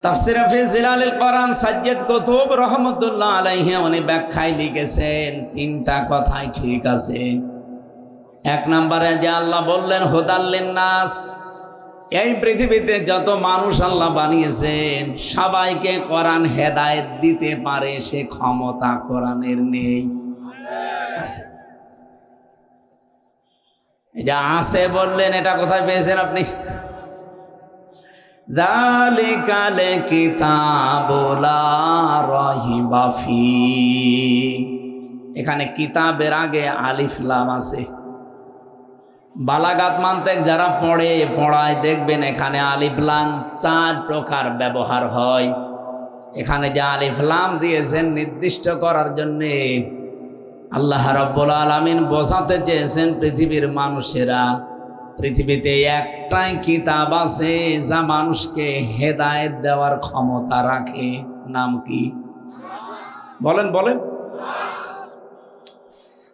তাফসীরে ফি জিলালিল কোরআন সাজ্জাদ কুতুব রাহমাতুল্লাহ আলাইহি উনি ব্যাখ্যায় লিখেছেন তিনটা কথাই ঠিক আছে। এক নম্বরে যে আল্লাহ বললেন হুদাল্লিন নাস, এই পৃথিবীতে যত মানুষ আল্লাহ বানিয়েছেন সবাইকে কোরআন হেদায়েত দিতে পারে, সে ক্ষমতা কোরআনের নেই। এই যে আছে বললেন, এটা কোথায় পেয়েছেন আপনি? যালিকাল কিতাবু লা রাইবা ফীহি, এখানে কিতাবের আগে আলিফ লাম আছে। বালাগাত মান্তেক যারা পড়ায় দেখবেন এখানে আলিফ লাম 4 প্রকার ব্যবহার হয়। এখানে যে আলিফ লাম দিয়েছেন নির্দিষ্ট করার জন্যে আল্লাহ রাব্বুল আলামিন বোঝাতে চেয়েছেন পৃথিবীর মানুষেরা, পৃথিবীতে একটাই কিতাব আছে যা মানুষকে হেদায়েত দেওয়ার ক্ষমতা রাখে। নাম কি? বলেন বলেন।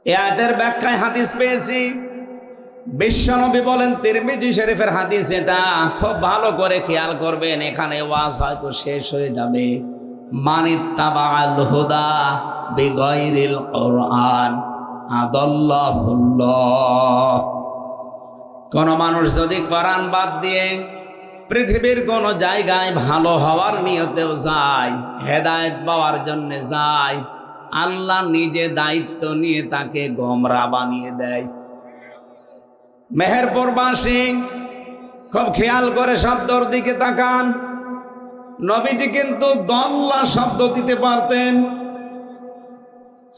এই আয়াতের ব্যাখ্যায় হাদিস পেয়েছি, বিশ্বনবী বলেন, তিরমিজি শরীফের হাদিস, এটা খুব ভালো করে খেয়াল করবেন, এখানে ওয়াজ হয়তো শেষ হয়ে যাবে। মানিত্তাবাআল হুদা বিগাইরিল কোরআন আদাল্লাহুল্লাহ, কোন মানুষ যদি কোরআন বাদ দিয়ে পৃথিবীর কোন জায়গায় ভালো হওয়ার নিয়তেও যায়, হেদায়েত পাওয়ার জন্য যায়, আল্লাহ নিজে দায়িত্ব নিয়ে তাকে গোমরা বানিয়ে দেয়। মেহেরপুরবাসী খুব খেয়াল করে শব্দর দিকে তাকান। নবীজি কিন্তু দল্লা শব্দ দিতে পারতেন।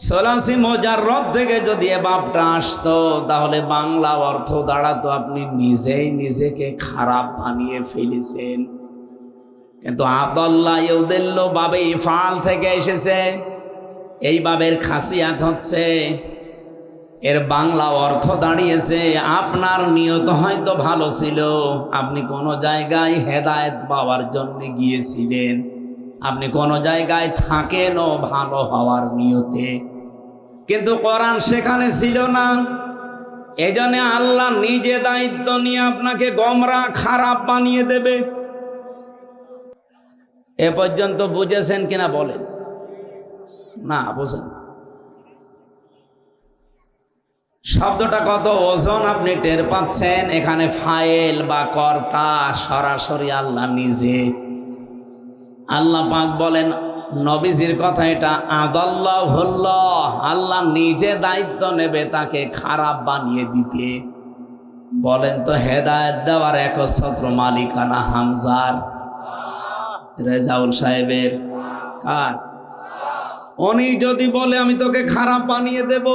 সলাসি মুজাররদ থেকে যদি এ বাপটা আসতো তাহলে বাংলা অর্থ দাঁড়াতো আপনি নিজেই নিজেকে খারাপ বানিয়ে ফেলেছেন। কিন্তু আদাল্লা ইউদিল্লু বাবে ইফআল থেকে এসেছে। এই বাবের খাসিয়াত হচ্ছে এর বাংলা অর্থ দাঁড়িয়েছে আপনার নিয়ত হয়তো ভালো ছিল, আপনি কোনো জায়গায় হেদায়েত পাওয়ার জন্য গিয়েছিলেন, আপনি কোনো জায়গায় থাকেনও ভালো হওয়ার নিয়তে, কিন্তু কোরআন সেখানে ছিল না। এই জন্য আল্লাহ নিজে দায়িত্ব নিয়ে আপনাকে গোমরা খারাপ বানিয়ে দেবে। এ পর্যন্ত বুঝেছেন কিনা বলেন? না বুঝেন। শব্দটা কত ওজন আপনি টের পাচ্ছেন? এখানে ফাইল বা কর্তা সরাসরি আল্লাহ নিজে। আল্লাহ পাক বলেন নবীজির কথা, এটা আদাল্লাহুল্লাহ, আল্লাহ নিজে দায়িত্ব নেবে তাকে খারাপ বানিয়ে দিতে। বলেন তো হেদায়েত দেওয়ার একচ্ছত্র মালিকানা হামজার, রেজাউল সাহেবের, কার? উনি যদি বলে আমি তোকে খারাপ বানিয়ে দেব,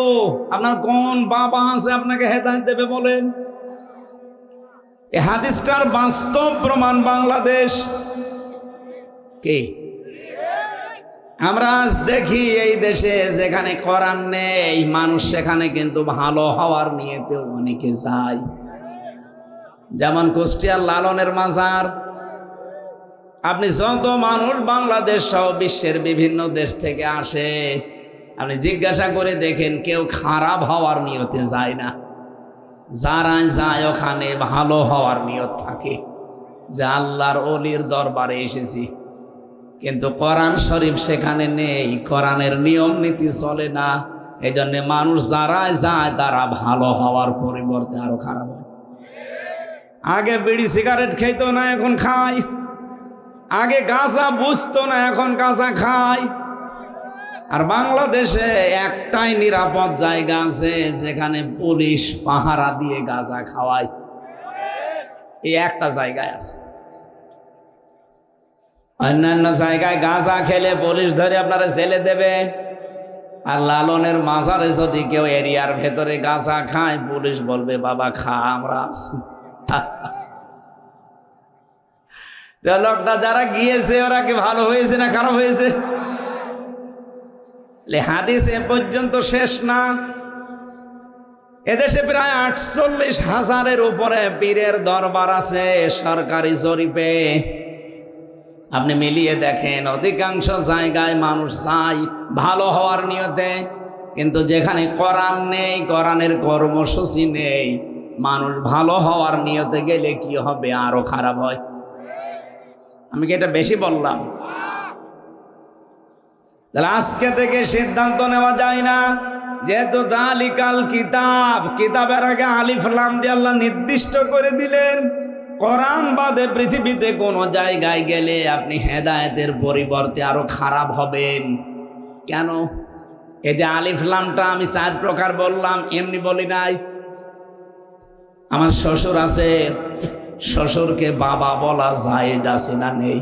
আপনার কোন বাবা আছে আপনাকে হেদায়েত দেবে বলেন? এই হাদিসটার বাস্তব প্রমাণ বাংলাদেশ। কে? আমরা আজ দেখি এই দেশে যেখানে কোরআন নেই, মানুষ সেখানে কিন্তু ভালো হওয়ার নিয়তে অনেকে যায়। যেমন কুষ্টিয়ার লালনের মাজার, আপনি যত মানুষ বাংলাদেশ সহ বিশ্বের বিভিন্ন দেশ থেকে আসে, আপনি জিজ্ঞাসা করে দেখেন কেউ খারাপ হওয়ার নিয়তে যায় না। যারা যায় ওখানে ভালো হওয়ার নিয়ত থাকে, যে আল্লাহর ওলির দরবারে এসেছি। কিন্তু কোরআন শরীফ সেখানে নেই, কোরআনের নিয়ম নীতি চলে না। এই জন্যে মানুষ যারা যায় তারা ভালো হওয়ার পরিবর্তে আরো খারাপ হয়। আগে বিড়ি সিগারেট খেত না, এখন খায়। আগে গাঁজা বুঝতো না, এখন গাঁজা খায়। আর বাংলাদেশে একটাই নিরাপদ জায়গা আছে যেখানে পুলিশ পাহারা দিয়ে গাঁজা খাওয়ায়, এই একটা জায়গায় আছে। অন্যান্য জায়গায় গাঁজা খেলে পুলিশ ধরে আপনারা জেলে দেবে। আর লালনের মাজারে যদি কেউ এরিয়ার ভেতরে গাঁজা খায়, পুলিশ বলবে বাবা খা, আমরা আছি। লোকটা যারা গিয়েছে ওরা কি ভালো হয়েছে না খারাপ হয়েছে? হাদিস এ পর্যন্ত শেষ না। এদেশে প্রায় 48,000-এর উপরে পীরের দরবার আছে সরকারি জরিপে। আপনি মিলিয়ে দেখেন, অধিকাংশ জায়গায় মানুষ চায় ভালো হওয়ার নিয়তে, কিন্তু যেখানে কোরআন নেই, কোরআনের কর্মসূচি নেই, মানুষ ভালো হওয়ার নিয়তে গেলে কি হবে? আরো খারাপ হয়। আমি কি এটা বেশি বললাম? তাহলে আজকে থেকে সিদ্ধান্ত নেওয়া যায় না, যেহেতু যালিকাল কিতাব, কিতাবের আগে আলিফ লাম দিয়ে আল্লাহ নির্দিষ্ট করে দিলেন, কোরআন বাদে পৃথিবীতে কোন জায়গায় গেলে আপনি হেদায়েতের পরিবর্তে আরো খারাপ হবেন। কেন? এই যে আলিফ লামটা আমি 4 প্রকার বললাম, এমনি বলি নাই। আমার শ্বশুর আছে, শ্বশুরকে বাবা বলা জায়েজ আছে না নেই?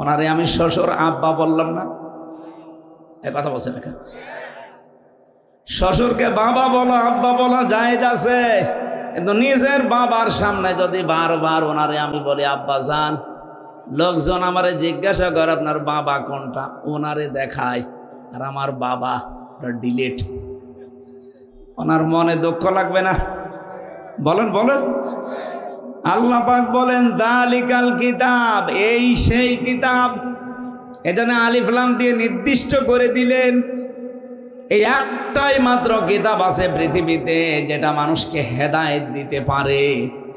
ওনারে আমি শ্বশুর আব্বা বললাম না, এই কথা বলছে না? শ্বশুরকে বাবা বলা আব্বা বলা জায়েজ আছে, কিন্তু নিজের বাবার সামনে যদি বারবার ওনারে আমি বলি আব্বা জান, লোকজন আমারে জিজ্ঞাসা করে আপনার বাবা কোনটা, ওনারে দেখায় আর আমার বাবা ডিলিট, ওনার মনে দুঃখ লাগবে না? বলেন বলেন। আল্লাহ পাক বলেন যালিকাল কিতাব, এই সেই কিতাব। এজন্য আলিফ লাম দিয়ে নির্দিষ্ট করে দিলেন। এই একটাই মাত্র কিতাব আছে পৃথিবীতে যেটা মানুষকে হেদায়েত দিতে পারে,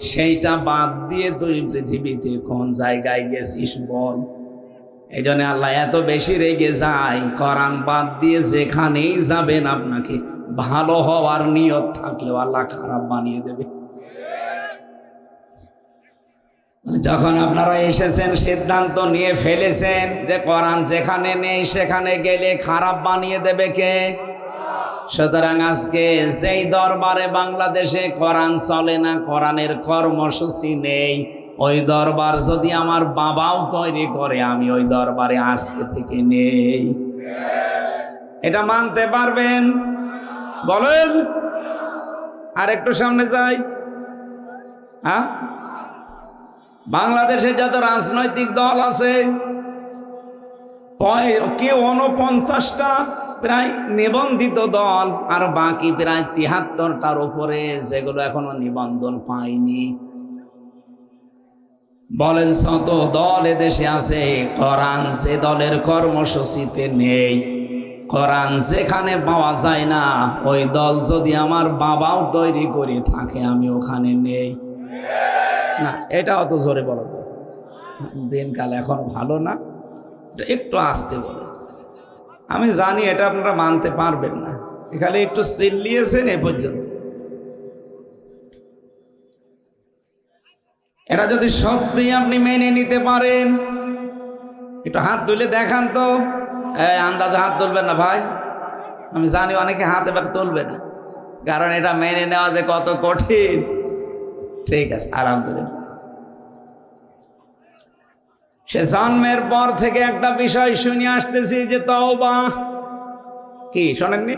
সেইটা বাদ দিয়ে তুই পৃথিবীতে কোন জায়গায় গেছিস বল? এই জন্য আল্লাহ এত বেশি রেগে যায়, কোরআন বাদ দিয়ে যেখানেই যাবেন আপনাকে ভালো হওয়ার নিয়ত থাকলেও আল্লাহ খারাপ বানিয়ে দেবে। যখন আপনারা এসেছেন, সিদ্ধান্ত নিয়ে ফেলেছেন যে কোরআন যেখানে নেই সেখানে গেলে খারাপ বানিয়ে দেবে কে? সুতরাং আজকে যেই দরবারে বাংলাদেশে কোরআন চলে না, কোরআনের কর্মসূচি নেই, ওই দরবার যদি আমার বাবাও তৈরি করে, আমি ওই দরবারে আজকে থেকে নেই। এটা মানতে পারবেন? বলেন। আর একটু সামনে যাই। হ্যাঁ, বাংলাদেশে যত রাজনৈতিক দল আছে, কেউ 49টা প্রায় নিবন্ধিত দল, আর বাকি প্রায় 73টার উপরে যেগুলো এখনো নিবন্ধন পায়নি। বলেন শত দল এদেশে আছে, কোরআন যে দলের কর্মসূচিতে নেই, কোরআন যেখানে পাওয়া যায় না, ওই দল যদি আমার বাবাও তৈরি করে থাকে, আমি ওখানে নেই। না, এটা অত জোরে বলো, দিনকাল এখন ভালো না, একটু আস্তে বলে। আমি জানি এটা আপনারা মানতে পারবেন না, এখানে একটু চিল্লিয়েছেন এ পর্যন্ত। এটা যদি সত্যি আপনি মেনে নিতে পারেন, একটু হাত তুলে দেখান তো। আন্দাজে হাত তুলবেন না ভাই, আমি জানি অনেকে হাত এবার তুলবে না, কারণ এটা মেনে নেওয়া যে কত কঠিন। ঠিক আছে, আরাম করে। সে জন্মের পর থেকে একটা বিষয় শুনে আসতেছি যে তওবা কি, শোনেননি?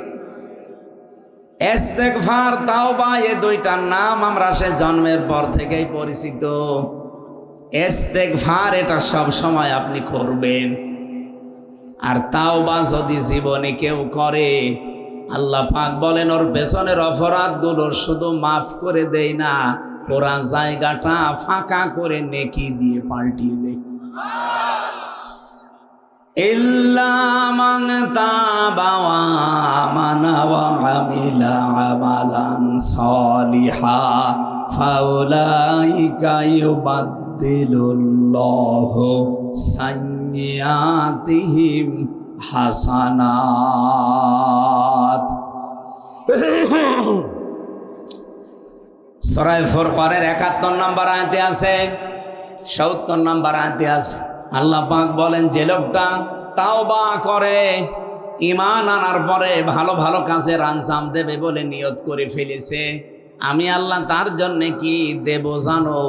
ইস্তেগফার, তাওবা, এই দুইটার নাম আমরা সে জন্মের পর থেকেই পরিচিত। ইস্তেগফার এটা সব সময় আপনি করবেন, আর তাওবা যদি জীবনে কেউ করে, আল্লাহ পাক বলেন ওর পেছনের অপরাধগুলো শুধু মাফ করে দেই না, পুরা জায়গাটা ফাঁকা করে নেকি দিয়ে পাল্টিয়ে দেয়। ইল্লা মান তাবা ওয়া আমানা ওয়া আমিলা আমালান সালিহা ফাউলাইকা ইউবাদদিলুল্লাহু সাইয়্যাতিহিম হাসানাত। সূরা ফুরকানের 71 নম্বর আয়াতে আছে, 70 নম্বর আয়াতে আছে, আল্লাহ পাক বলেন যে লোকটা তাওবা করে, ঈমান আনার পরে ভালো ভালো কাজের আঞ্জাম দেবে বলে নিয়ত করে ফেলেছে, আমি আল্লাহ তার জন্য কি দেব জানো?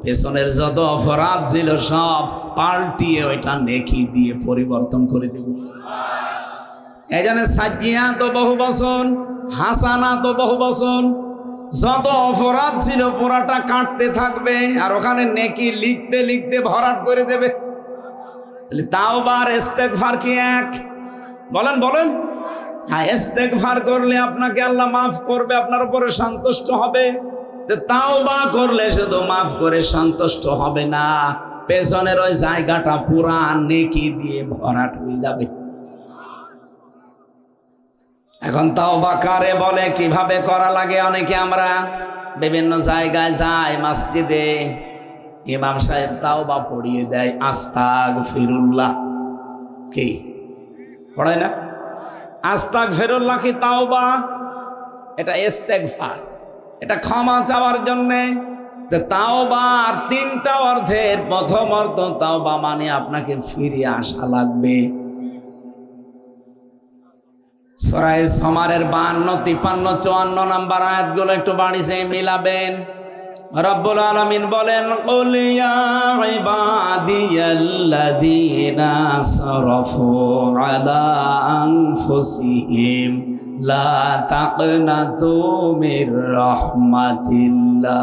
পেছনের যত অপরাধ ছিল সব পাল্টিয়ে ওইটা নেকি দিয়ে পরিবর্তন করে দেব। এই জন্য সাজিয়া তো বহু বছর, হাসানা তো বহু বছর, যত অপরাধ ছিল পুরাটা কাটতে থাকবে, আর ওখানে নেকি লিখতে লিখতে ভরাট করে দেবে। তাওবা আর ইস্তেগফার কি এক? বলেন বলেন। হ্যাঁ, ইস্তেগফার করলে আপনাকে আল্লাহ মাফ করবে, আপনার উপরে সন্তুষ্ট হবে। তাওবা করলে শুধু মাফ করে সন্তুষ্ট হবে না, পেছনের ওই জায়গাটা পুরা নেকি দিয়ে ভরাট হয়ে যাবে। এখন তাওবা কারে বলে, কিভাবে করা লাগে? অনেকে আমরা বিভিন্ন জায়গায় যাই, মসজিদে ইমাম সাহেব তাওবা পড়িয়ে দেয়, আস্তাগফিরুল্লাহ। কি পড়ায় না? আস্তাগফিরুল্লাহ কি তাওবা? এটা ইস্তেগফার, এটা ক্ষমা চাওয়ার জন্যে। তাওবার তিনটা অর্থের প্রথম অর্থ তাওবা মানে আপনাকে ফিরে আসা লাগবে। সূরা জুমারের 52, 53, 54 নাম্বার আয়াতগুলো একটু বাড়িতে মিলাবেন। রব্বুল আলামিন বলেন, কুল ইয়া ইবাদিয়াল্লাযীনা আসরাফু আলা আনফুসিহিম লা তাকনাতু মির রাহমাতিল্লাহ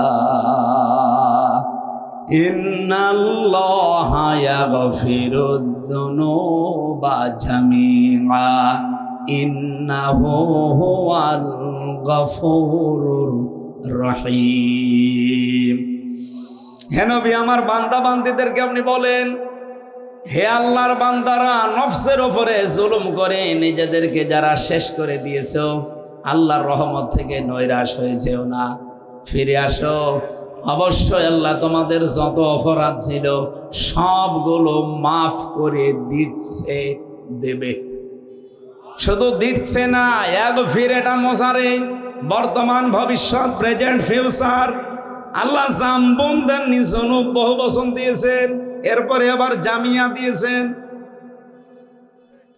ইন্নাল্লাহা ইয়াগফিরুদ যুনুবা জামিআ ইন্নাহু হুয়াল গফুরুর রহিম। হে নবী, আমার বান্দা বান্দীদেরকে আপনি বলেন, হে আল্লাহর বান্দারা, নফসের ওপরে জুলুম করে নিজেদেরকে যারা শেষ করে দিয়েছো, আল্লাহর রহমত থেকে নৈরাশ হয়েছেও না, ফিরে আসো। অবশ্যই আল্লাহ তোমাদের যত অপরাধ ছিল সবগুলো মাফ করে দিচ্ছে, দেবে। শুধু দিচ্ছে না, এক ফিরেটা মশারে বর্তমান, ভবিষ্যৎ, প্রেজেন্ট, ফিউচার। আল্লাহ জাম্বুন দেননি, জনুব বহু বচন দিয়েছেন, এরপরে আবার জামিয়া দিয়েছেন।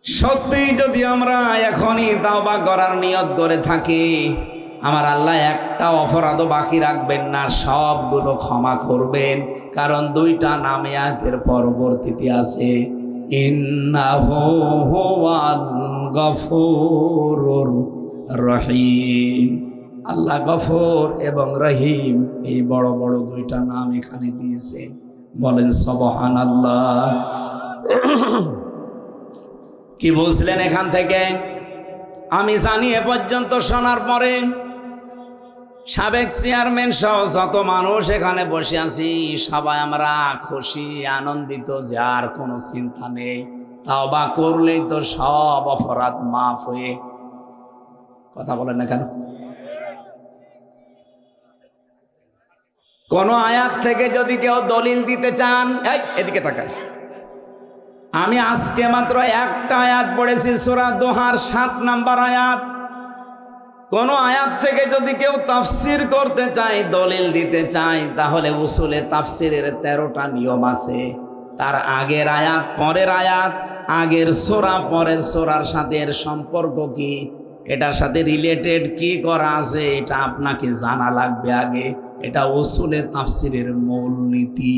সত্যি যদি আমরা এখনই তাওবা করার নিয়ত করে থাকি, আমার আল্লাহ একটা অপরাধও বাকি রাখবেন না, সবগুলো ক্ষমা করবেন। কারণ দুইটা নামে আয়াতের পরবর্তীতে আছে, ইন্নাহু হুয়াল গফুরুর রহিম। আল্লাহ গফুর এবং রহিম, এই বড় বড় দুইটা নাম এখানে দিয়েছেন। বলেন সুবহানাল্লাহ। কি বুঝলেন এখান থেকে? আমি জানি এ পর্যন্ত শোনার পরে সাবেক চেয়ারম্যান সহ যত মানুষ এখানে বসে আছি, সবাই আমরা খুশি, আনন্দিত যে আর কোনো চিন্তা নেই, তাওবা করলেই তো সব অপরাধ মাফ হয়ে। কথা বলেন না কেন? কোন আয়াত থেকে যদি কেউ দলিল দিতে চান, এদিকে তাকান। আমি আজকে মাত্র একটা আয়াত পড়েছি, সূরা দোহার 7 নাম্বার আয়াত। কোন আয়াত থেকে যদি কেউ তাফসির করতে চায়, দলিল দিতে চায়, তাহলে উসুলে তাফসিরের 13টা নিয়ম আছে। তার আগের আয়াত, পরের আয়াত, আগের সূরা পরের সূরার সাথে এর সম্পর্ক কি, এটার সাথে রিলেটেড কি করা আছে, এটা আপনাকে জানা লাগবে আগে। এটা উসুলে তাফসিরের মূল নীতি।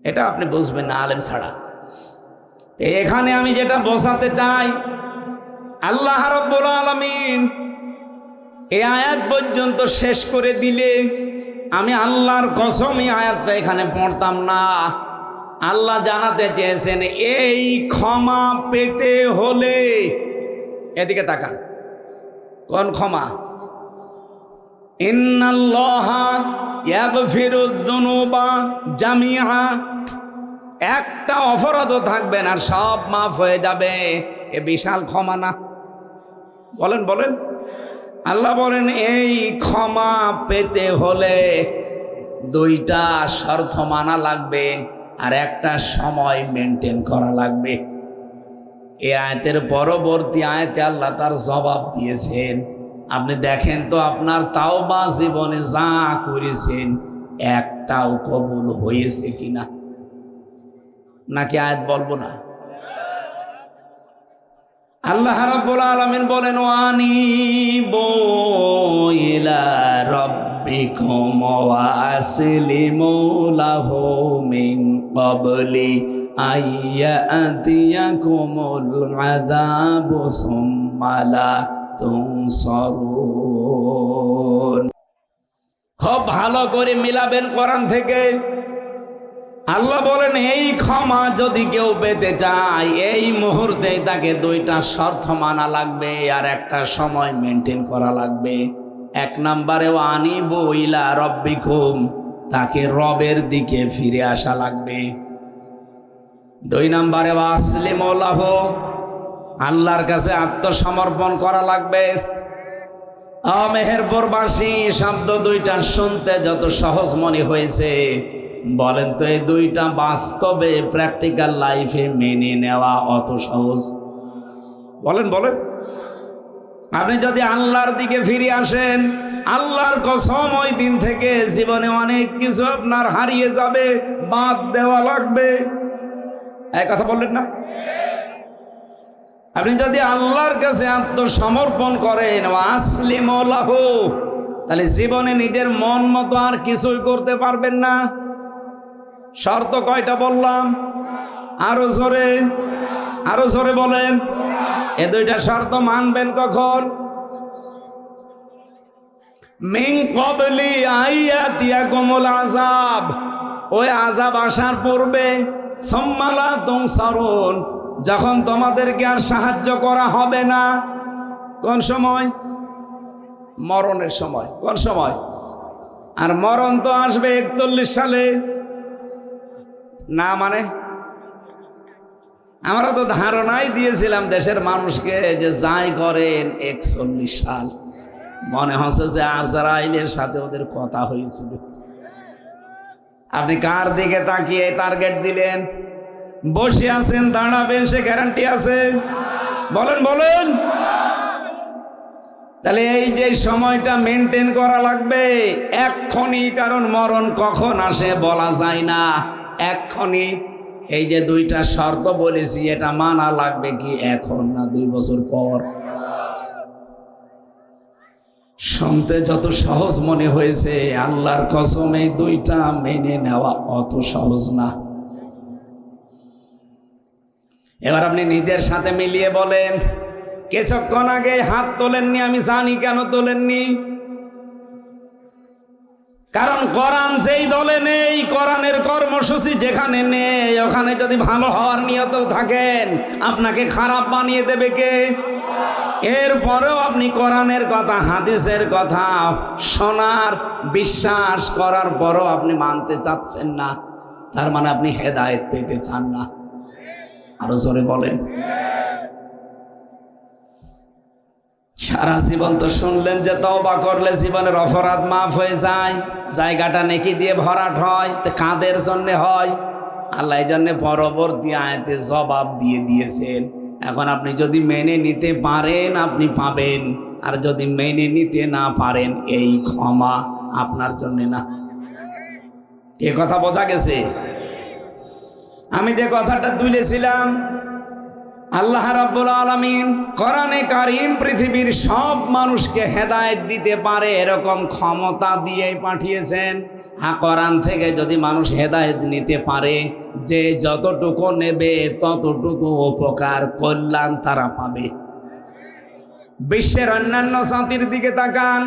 এটা আপনি বুঝবেন না আলেম ছাড়া। এখানে আমি যেটা বোঝাতে চাই, আল্লাহ রাব্বুল আলামিন এই আয়াত পর্যন্ত শেষ করে দিলে আমি আল্লাহর কসম এই আয়াতটা এখানে পড়তাম না। আল্লাহ জানাতে চেয়েছেন, এই ক্ষমা পেতে হলে, এদিকে তাকান, কোন ক্ষমা? ইন্নাল্লাহা ইয়াগফিরুয যুনুবা জামিআ। একটা অপরাধও থাকবে না, সব মাফ হয়ে যাবে। এ বিশাল ক্ষমা না? বলেন বলেন। আল্লাহ বলেন, এই ক্ষমা পেতে হলে দুইটা শর্ত মানা লাগবে, আর একটা সময় মেনটেন করা লাগবে। এই আয়াতের পরবর্তী আয়াতে আল্লাহ তার জবাব দিয়েছেন। আপনি দেখেন তো আপনার তাওবা জীবনে যা করেছেন একটাও কবুল হয়েছে কিনা, নাকি আয়াত বলবো না? আল্লাহ রাব্বুল আলামিন বলেন, ওয়ানিবু ইলা রাব্বিকুম ওয়া আসলিমু লাহু মিন ক্বাবলি আইয়াতিয়াকুমুল আযাবু সুম্মা লা তুনসারুন। খুব ভালো করে মিলাবেন কোরআন থেকে। আল্লাহ বলেন, এই ক্ষমা যদি কেউ পেতে চায়, এই মুহূর্তে তাকে দুইটা শর্ত মানা লাগবে, আর একটা সময় মেনটেন করা লাগবে। এক নম্বরে আনিবু ইলা রাব্বিকুম, তাকে রবের দিকে ফিরে আসা লাগবে। 2 নম্বরে আসলিমু লাহু, আল্লাহর কাছে আত্মসমর্পণ করা লাগবে। মেহেরপুরবাসী শব্দ দুইটা শুনতে যত সহজ মনে হয়েছে, বলেন তো এই দুইটা বাস্তবে প্র্যাকটিক্যাল লাইফে মেনে নেওয়া অত সহজ? বলেন বলেন। আপনি যদি আল্লাহর দিকে ফিরে আসেন, আল্লাহর কসম ওই দিন থেকে জীবনে অনেক কিছু আপনার হারিয়ে যাবে, বাদ দেওয়া লাগবে। এক কথা বললেন না? আপনি যদি আল্লাহর কাছে আত্মসমর্পণ করেন, আসলিমু লাহু, তাহলে জীবনে নিজের মন মতো আর কিছুই করতে পারবেন না। শর্ত কয়টা বললাম? আরো জোরে, আরো জোরে বলেন। এ দুইটা শর্ত মানবেন কখন? মিন ক্বাবলি আইয়াতিয়াকুমুল আযাব, ওই আযাব আসার পূর্বে, সুম্মা লা তুনসারুন, যখন তোমাদেরকে আর সাহায্য করা হবে না। কোন সময়? মরণের সময়। কোন সময়? আর মরণ তো আসবে 41 সালে না, মানে আমরা তো ধারণাই দিয়েছিলাম দেশের মানুষকে যে যাই করেন 41 সাল। মনে হচ্ছে যে আজরাইলের সাথে ওদের কথা হয়েছিল। আপনি কার দিকে তাকিয়ে টার্গেট দিলেন? বসে আছেন, দাঁড়াবেন, সে গ্যারান্টি আছে? বলেন বলেন। তাহলে এই যে সময়টা মেনটেন করা লাগবে এক্ষুনি, কারণ মরণ কখন আসে বলা যায় না। এক্ষুনি এই যে দুইটা শর্ত বলেছি, এটা মানা লাগবে কি এখন না 2 বছর পর? শুনতে যত সহজ মনে হয়েছে, আল্লাহর কসম এই দুইটা মেনে নেওয়া অত সহজ না। এবার আপনি নিজের সাথে মিলিয়ে বলেন, কিছুক্ষণ আগে হাত তোলেননি, আমি জানি কেন তোলেননি। কারণ কোরআন যেই দলে নেই, কোরআনের কর্মসূচি যেখানে নেই, ওখানে যদি ভালো হওয়ার নিয়ত থাকেন, আপনাকে খারাপ বানিয়ে দেবে কে? এরপরেও আপনি কোরআনের কথা, হাদিসের কথা শোনার, বিশ্বাস করার পরও আপনি মানতে চাচ্ছেন না, তার মানে আপনি হেদায়েত পেতে চান না। আরো জোরে বলেন। সারা জীবন তো শুনলেন যে তওবা করলে জীবনের অপরাধ মাফ হয়ে যায়, জায়গাটা নেকি দিয়ে ভরাট হয়। তো কাদের জন্য হয়? আল্লাহ এই জন্য পরবর্তী আয়াতে জবাব দিয়ে দিয়েছেন। এখন আপনি যদি মেনে নিতে পারেন আপনি পাবেন, আর যদি মেনে নিতে না পারেন এই ক্ষমা আপনার জন্য না। এ কথা বোঝা গেছে? আমি যে কথাটা তুলেছিলাম, আল্লাহ রাব্বুল আলামিন কোরআনে কারীম পৃথিবীর সব মানুষকে হেদায়েত দিতে পারে এরকম ক্ষমতা দিয়েই পাঠিয়েছেন। হ্যাঁ, কোরআন থেকে যদি মানুষ হেদায়েত নিতে পারে, যে যতটুকু নেবে ততটুকু উপকার, কল্যাণ তারা পাবে। বিশ্বের অন্যান্য জাতির দিকে তাকান।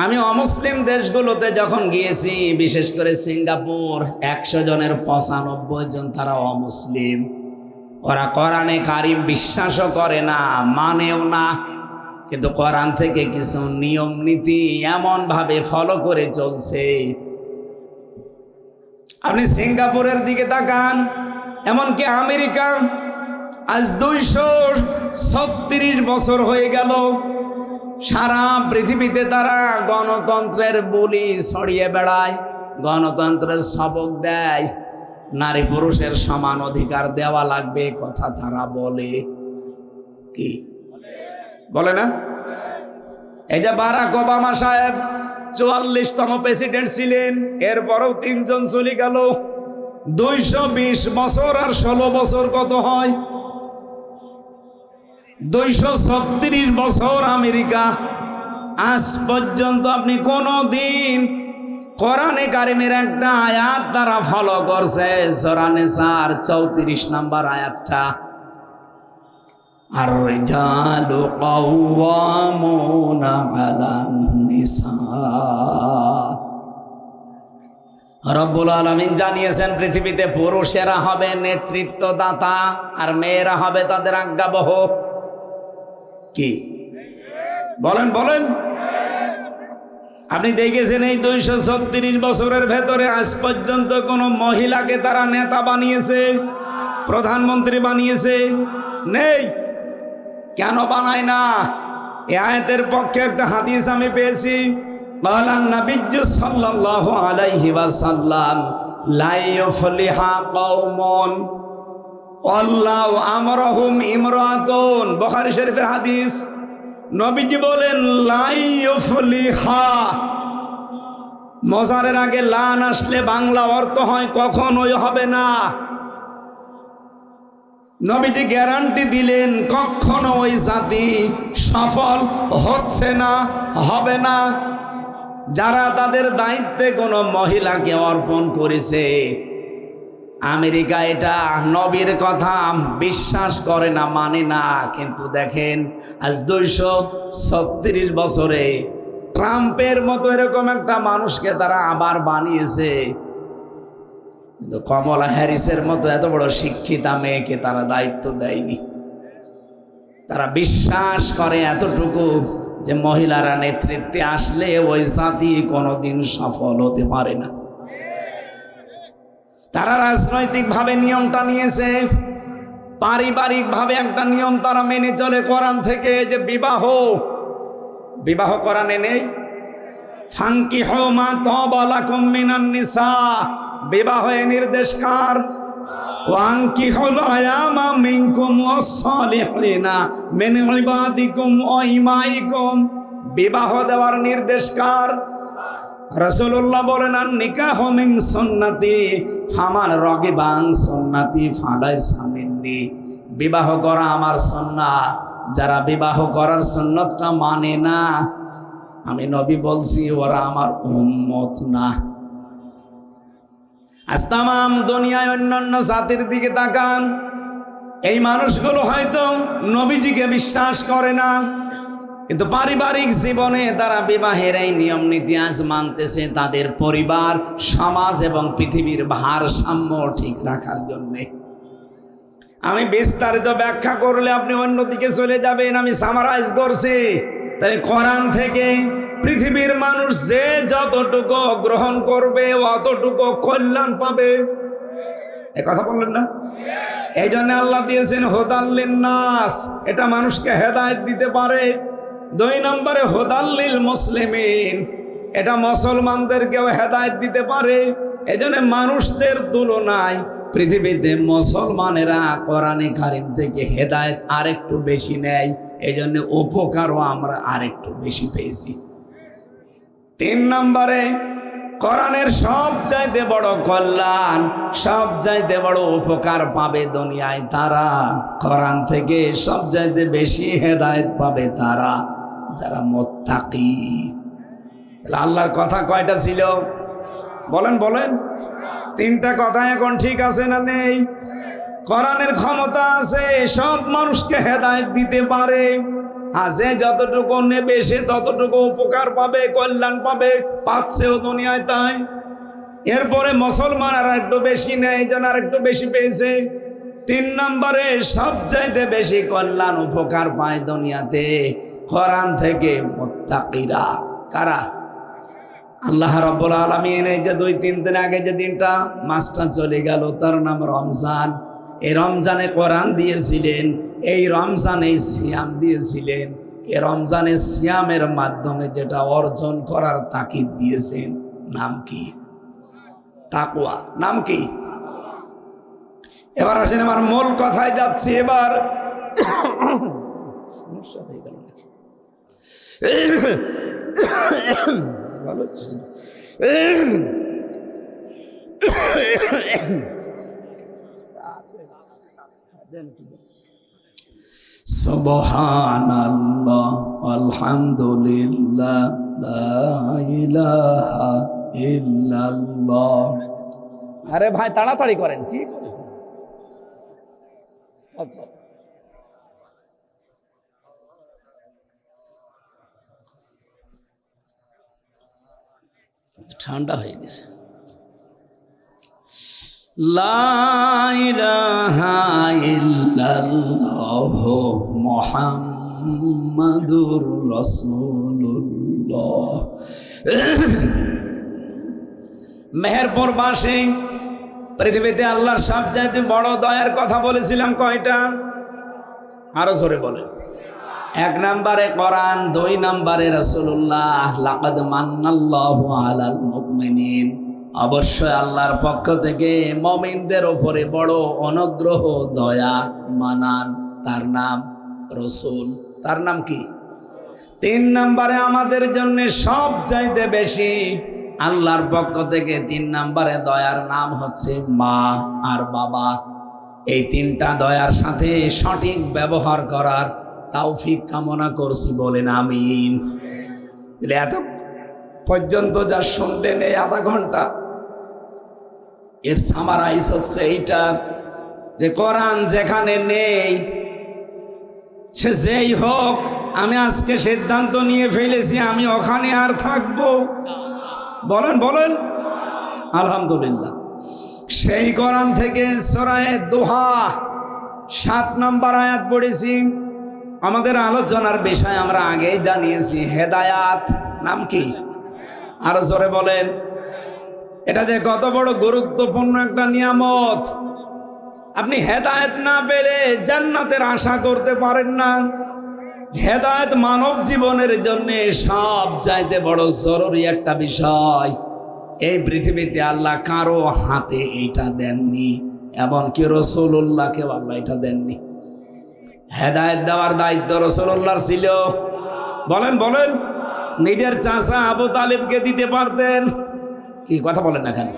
আমি অমুসলিম দেশগুলোতে যখন গিয়েছি, বিশেষ করে সিঙ্গাপুর, 100 জনের 95 জন তারা অমুসলিম। ওরা কোরআনে কারীম বিশ্বাসও করে না, মানেও না, কিন্তু কোরআন থেকে কিছু নিয়ম নীতি এমন ভাবে ফলো করে চলছে। আপনি সিঙ্গাপুরের দিকে তাকান, এমনকি আমেরিকা, আজ 236 বছর হয়ে গেল, সারা পৃথিবীতে তারা গণতন্ত্রের বলি ছড়িয়ে বেড়ায়, গণতন্ত্রের সবক দেয়, নারী পুরুষের সমান অধিকার দেওয়া লাগবে, কথা তারা বলে। কি বলে না? এই যে বারাক ওবামা সাহেব 44তম প্রেসিডেন্ট ছিলেন, এরপরও 3 জন চলে গেল। 220 বছর আর 16 বছর কত হয়? 236 বছর আমেরিকা। আজ পর্যন্ত আপনি কোনো দিন কোরআনে কারিমের একটা আয়াত তারা ফলো করছে? সূরা নিসার 34 নম্বর আয়াতটা, আর-রিজালু কাওয়ামুনা আলান নিসা। রব্বুল আলামিন জানিয়েছেন পৃথিবীতে পুরুষেরা হবে নেতৃত্বদাতা আর মেয়েরা হবে তাদের আজ্ঞাবহ। কি বলেন বলেন? আপনি দেখেছেন এই 236 বছরের ভেতরে আজ পর্যন্ত কোনো মহিলাকে তারা নেতা বানিয়েছে, প্রধানমন্ত্রী বানিয়েছে? নেই। কেন বানায় না? এই আয়াতের পক্ষে একটা হাদিস আমি পেয়েছি। ক্বালান নাবিয়্যু সাল্লাল্লাহু আলাইহি ওয়াসাল্লাম, লা ইউফলিহা কওমুন আল্লাহু আমরাহুম ইমরাতুন, বুখারী শরীফের হাদিস। নবীজি বলেন লা ইউফলিহা, মজারের আগে লান আসলে বাংলা অর্থ হয় কখনোই হবে না। নবীজি গ্যারান্টি দিলেন কখনো ওই জাতি সফল হচ্ছে না, হবে না। যারা তাদের দায়িত্বে কোনো মহিলাকে অর্পণ করেছে, আমেরিকা এটা নবীর কথা বিশ্বাস করে না, মানে না। কিন্তু দেখেন আজ 236 বছরে ট্রাম্পের মতো এরকম একটা মানুষকে তারা আবার বানিয়েছে, কিন্তু কমলা হ্যারিসের মতো এত বড় শিক্ষিতা মেয়েকে তারা দায়িত্ব দেয়নি। তারা বিশ্বাস করে এতটুকু যে মহিলারা নেতৃত্বে আসলে ওই জাতি কোনোদিন সফল হতে পারে না। তারা রাজনৈতিকভাবে নিয়মটা নিয়েছে, পারিবারিকভাবে একটা নিয়ম তারা মেনে চলে কোরআন থেকে, যে বিবাহ কোরআনে নেই। ফাঙ্কিহু মা তাবা লাকুম মিনান নিসা, বিবাহে নির্দেশ কার? ওয়াঙ্কিহুল আয়ামা মিনকুম ওয়াস-সালিহিনা মিন ইবাদিকুম ওয়া ইমাইকুম, বিবাহ দেওয়ার নির্দেশ কার? রাসূলুল্লাহ বলেন আন নিকাহু মিন সুন্নতি ফামান রাগিবা আন সুন্নতি ফালাইসা মিন্নি, বিবাহ করা আমার সুন্নাত, যারা বিবাহ করার সুন্নতটা মানে না, আমি নবী বলছি ওরা আমার উম্মত না। আজ তামাম দুনিয়ায় অন্যান্য জাতির দিকে তাকান, এই মানুষগুলো হয়তো নবীজিকে বিশ্বাস করে না, কিন্তু পারিবারিক জীবনে তারা বিবাহের এই নিয়ম নীতি আজ মানতেছে তাদের পরিবার, সমাজ এবং পৃথিবীর ভারসাম্য ঠিক রাখার জন্য। আমি বিস্তারিত ব্যাখ্যা করলে আপনি অন্যদিকে চলে যাবেন, আমি সামারাইজ করছি। তাই কোরআন থেকে পৃথিবীর মানুষ যে যতটুকু গ্রহণ করবে অতটুকু কল্যাণ পাবে, এ কথা বললেন না? এই জন্য আল্লাহ দিয়েছেন হুদাল লিন্নাস, এটা মানুষকে হেদায়েত দিতে পারে। 2 নম্বরে হুদাল লিল মুসলিমিন, এটা মুসলমানদেরকেও হেদায়েত দিতে পারে। এই জন্য মানুষদের তুলনায় পৃথিবীতে মুসলমানেরা কোরআনে কারিম থেকে হেদায়েত আরেকটু বেশি নেয়, এই জন্য উপকারও আমরা আরেকটু বেশি পেয়েছি। 3 নম্বরে কোরআনের সবচাইতে বড় কল্যাণ, সবচাইতে বড় উপকার পাবে দুনিয়ায় তারা, কোরআন থেকে সবচাইতে বেশি হেদায়েত পাবে তারা যারা মুত্তাকি। আল্লাহর কথা কয়টা ছিল বলেন? 3টা কথা এখন ঠিক আছে না নেই? কোরআনের ক্ষমতা আছে সব মানুষকে হেদায়েত দিতে পারে, আর যে যতটুকু নেবে সে ততটুকু উপকার পাবে, কল্যাণ পাবে, পাচ্ছেও দুনিয়ায় তাই। এরপরে মুসলমান আর একটু বেশি নেয়, এই জন্য আর একটু বেশি পেয়েছে। 3 নম্বরে সবচাইতে বেশি কল্যাণ উপকার পায় দুনিয়াতে কোরআন থেকে মুত্তাকিরা। কারা? আল্লাহ রাব্বুল আলামিন এই যে 2-3 দিন আগে যে দিনটা মাসটা চলে গেল, তার নাম রমজান। এই রমজানে কোরআন দিয়েছিলেন, এই রমজানে সিয়াম দিয়েছিলেন। এই রমজানে সিয়ামের মাধ্যমে যেটা অর্জন করার তাকিদ দিয়েছেন, নাম কি? তাকওয়া। নাম কি? এবার আসেন আমার মূল কথায় যাচ্ছি। এবার সুবহানাল্লাহ আলহামদুলিল্লাহ লা ইলাহা ইল্লাল্লাহ। আরে ভাই তাড়াতাড়ি করেন, কি করেন? আচ্ছা ঠান্ডা হয়ে গেছে। লা ইলাহা ইল্লাল্লাহ মুহাম্মাদুর রাসূলুল্লাহ। মেহেরপুরবাসী, পৃথিবীতে আল্লাহর সবচাইতে বড় দয়ার কথা বলেছিলাম কয়টা? আরো জোরে বলেন। 1 নম্বরে কোরআন, 2 নম্বরে রাসূলুল্লাহ। লাকাদ মান্নাল্লাহু আলাল মুমিনিন অবশ্যই আল্লাহর পক্ষ থেকে মুমিনদের উপরে বড় অনুগ্রহ দয়া মানান, তার নাম রসুল। তার নাম কি? 3 নম্বরে আমাদের জন্য সব চাইতে বেশি আল্লাহর পক্ষ থেকে 3 নম্বরে দয়ার নাম হচ্ছে মা আর বাবা। এই 3টা দয়ার সাথে সঠিক ব্যবহার করার তৌফিক কামনা করছি, বলেন আমিন। এত পর্যন্ত যা শুনলেন এই আধা ঘন্টা, এর সামারাইজ হচ্ছে এইটা যে কোরআন যেখানে নেই, সে যেই হোক, আমি আজকে সিদ্ধান্ত নিয়ে ফেলেছি আমি ওখানে আর থাকবো। বলেন বলেন আলহামদুলিল্লাহ। সেই কোরআন থেকে সূরা দোহা 7 নম্বর আয়াত পড়েছি। আমাদের আলোচনার বিষয় আমরা আগেই জানিয়েছি, হেদায়াত। নাম কি? আরো জোরে বলেন। এটা যে কত বড় গুরুত্বপূর্ণ একটা নিয়ামত। আপনি হেদায়েত না পেলে জান্নাতের আশা করতে পারেন না। হেদায়েত মানব জীবনের জন্য সব চাইতে বড় জরুরি একটা বিষয়। এই পৃথিবীতে আল্লাহ কারো হাতে এইটা দেননি, এমনকি রাসূলুল্লাহকে আল্লাহ এটা দেননি। হেদায়েত দেওয়ার দায়িত্ব রাসূলুল্লাহর ছিল। বলেন বলেন। নিজের চাচা আবু তালিবকে দিতে পারতেন, কি কথা বলেন না কেন?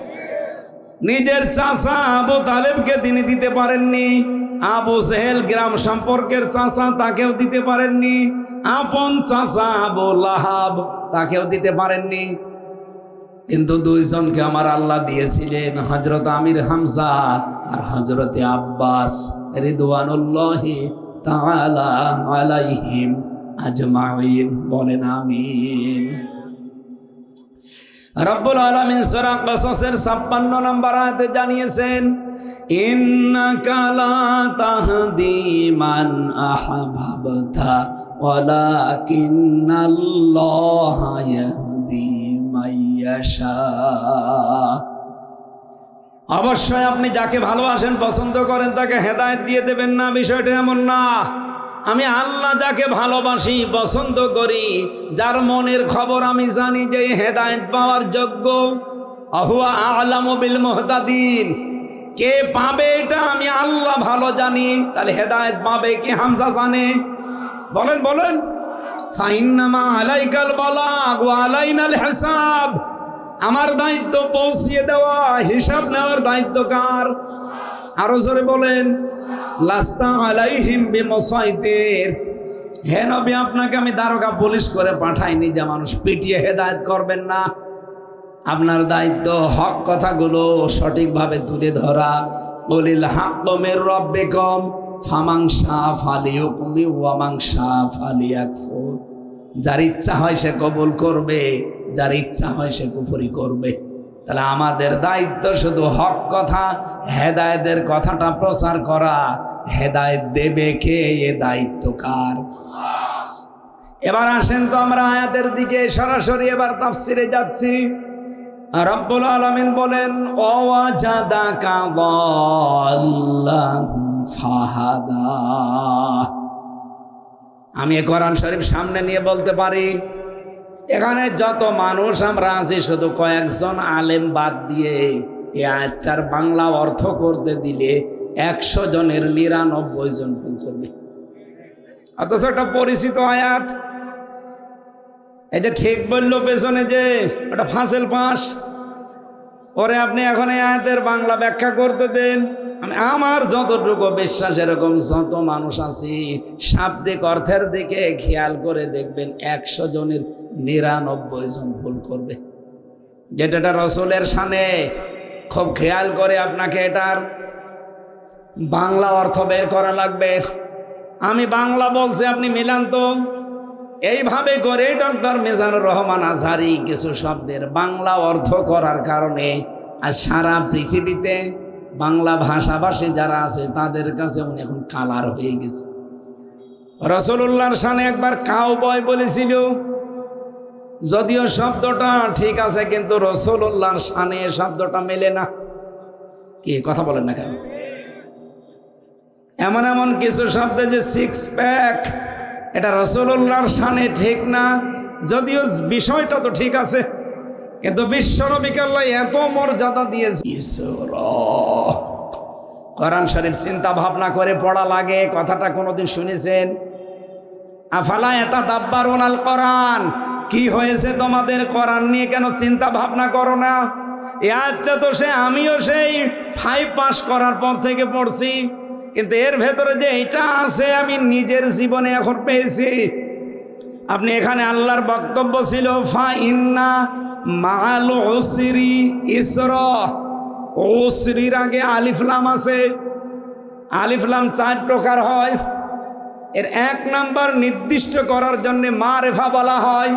নিজের চাচা আবু তালেবকে তিনি দিতে পারেননি। আবু জেহেল গ্রাম সম্পর্কের চাচা, তাকেও দিতে পারেননি। আপন চাচা আবু লাহাব, তাকেও দিতে পারেননি। কিন্তু 2 জনকে আমার আল্লাহ দিয়েছিলেন, হযরত আমির হামজা আর হযরত আব্বাস রিদওয়ানুল্লাহি তাআলা আলাইহিম আজমাইন। বলেন আমিন। রব্বুল আলামিন সূরা কসসের 56 নম্বর আয়াতে জানিয়েছেন, ইন্নাকা লা তাহদি মান আহবাবতা ওয়ালাকিন্নাল্লাহা ইয়াহদি মাইয়াশা। অবশ্যই আপনি যাকে ভালোবাসেন, পছন্দ করেন, তাকে হেদায়েত দিয়ে দেবেন না, বিষয়টা এমন না। আমি আল্লাহ যাকে ভালোবাসি, পছন্দ করি, যার মনের খবর আমি জানি যে হেদায়েত পাওয়ার যোগ্য, আহুয়া আ'লামু বিল মুহতাদিন, কে পাবে এটা আমি আল্লাহ ভালো জানি। তাহলে হেদায়েত পাবে কে? হামজা জানে। বলেন বলেন। ফাইন্নামা আলাইকাল বালাগ ওয়া আলাইনাল হিসাব। আমার দায়িত্ব পৌঁছিয়ে দেওয়া, হিসাব নেওয়ার দায়িত্ব কার? আরো জোরে বলেন। লাস্তা আলাইহিম বিমুসাইতির। হে নবী, আপনাকে আমি দারোগা পুলিশ করে পাঠাইনি যে মানুষ পিটিয়ে হেদায়েত করবেন না। আপনার দায়িত্ব হক কথাগুলো সঠিকভাবে তুলে ধরা। বলিল হাক্কু মির রাব্বিকুম ফামান শাআ ফালিয়ুমিন ওয়া মান শাআ ফালিয়াকফুর। যার ইচ্ছা হয় সে কবুল করবে, যার ইচ্ছা হয় সে কুফরি করবে। তাহলে আমাদের দায়িত্ব শুধু হক কথা, হেদায়েতের কথাটা প্রচার করা। হেদায়েত দেবে কে? এ দায়িত্ব কার? এবার আসেন তো আমরা আয়াতের দিকে সরাসরি এবার তাফসিরে যাচ্ছি। রব্বুল আলামিন বলেন, ওয়াজাদাকা যাল্লান ফাহাদা। আমি কোরআন শরীফ সামনে নিয়ে বলতে পারি, এখানে যত মানুষ আমরা আছি, শুধু কয়েকজন আলেম বাদ দিয়ে এই আয়াতটার বাংলা অর্থ করতে দিলে 100 জনের 99 জন ভুল করবে। অথচ একটা পরিচিত আয়াত। এই যে ঠিক বললো পেছনে যে ওটা ফাসেল পাস, ওরে আপনি এখন এই আয়াতের বাংলা ব্যাখ্যা করতে দেন। আমার যতটুকু বিশ্বাস, এরকম যত মানুষ আছি, শাব্দিক অর্থের দিকে খেয়াল করে দেখবেন 100 জনের 99 জন ভুল করবে। যেটা রসুলের শানে, খুব খেয়াল করে আপনাকে এটার বাংলা অর্থ বের করা লাগবে। আমি বাংলা বলছি, আপনি মিলান তো। এইভাবে করে ডক্টর মিজানুর রহমান আজহারি কিছু শব্দের বাংলা অর্থ করার কারণে আজ সারা পৃথিবীতে বাংলা ভাষাভাষী যারা আছে তাদের কাছে উনি এখন কালার হয়ে গেছে। রাসূলুল্লাহর শানে একবার কাউবয় বলেছিল, যদিও শব্দটা ঠিক আছে, কিন্তু রাসূলুল্লাহর শানে শব্দটা মেলে না। কি কথা বলেন না কেন? এমন এমন কিছু শব্দ যে 6 প্যাক, এটা রাসূলুল্লাহর শানে ঠিক না, যদিও বিষয়টা তো ঠিক আছে, কিন্তু বিশ্বনবীকে আল্লাহ এত মর্যাদা দিয়েছে। কোরআন শরীফ চিন্তা ভাবনা করে পড়া লাগে, কথাটা কোনোদিন শুনেছেন? আফালা ইয়াতাদাব্বারুনাল কোরআন, কি হয়েছে তোমাদের, কোরআন নিয়ে কেন চিন্তা ভাবনা করো না? আচ্ছা তো আমিও সেই 5 পাস করার পর থেকে পড়ছি, কিন্তু এর ভেতরে যে এটা আছে আমি নিজের জীবনে এখন পেয়েছি। আপনি এখানে আল্লাহর বক্তব্য ছিল ফা ইন্না মাআল উসরি ইসরা, উসরির আগে আলিফ লাম আছে। আলিফ লাম 4 প্রকার হয়। এর 1 নাম্বার নির্দিষ্ট করার জন্য মারেফা বলা হয়।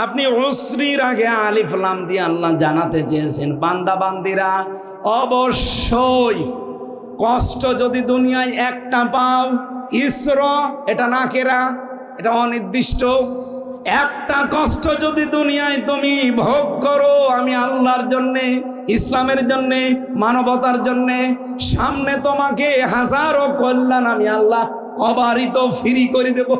আপনি উসরির আগে আলিফ লাম দিয়ে আল্লাহ জানাতে চেয়েছেন বান্দা বান্দিরা অবশ্যই কষ্ট যদি দুনিয়ায় একটা পাও, ইসরা এটা নাকেরা, এটা অনির্দিষ্ট, একটা কষ্ট যদি দুনিয়ায় তুমি ভোগ করো আমি আল্লাহর জন্যে, ইসলামের জন্যে, মানবতার জন্যে, সামনে তোমাকে হাজারো কল্যাণ আমি আল্লাহ অবারিত ফ্রি করে দেব।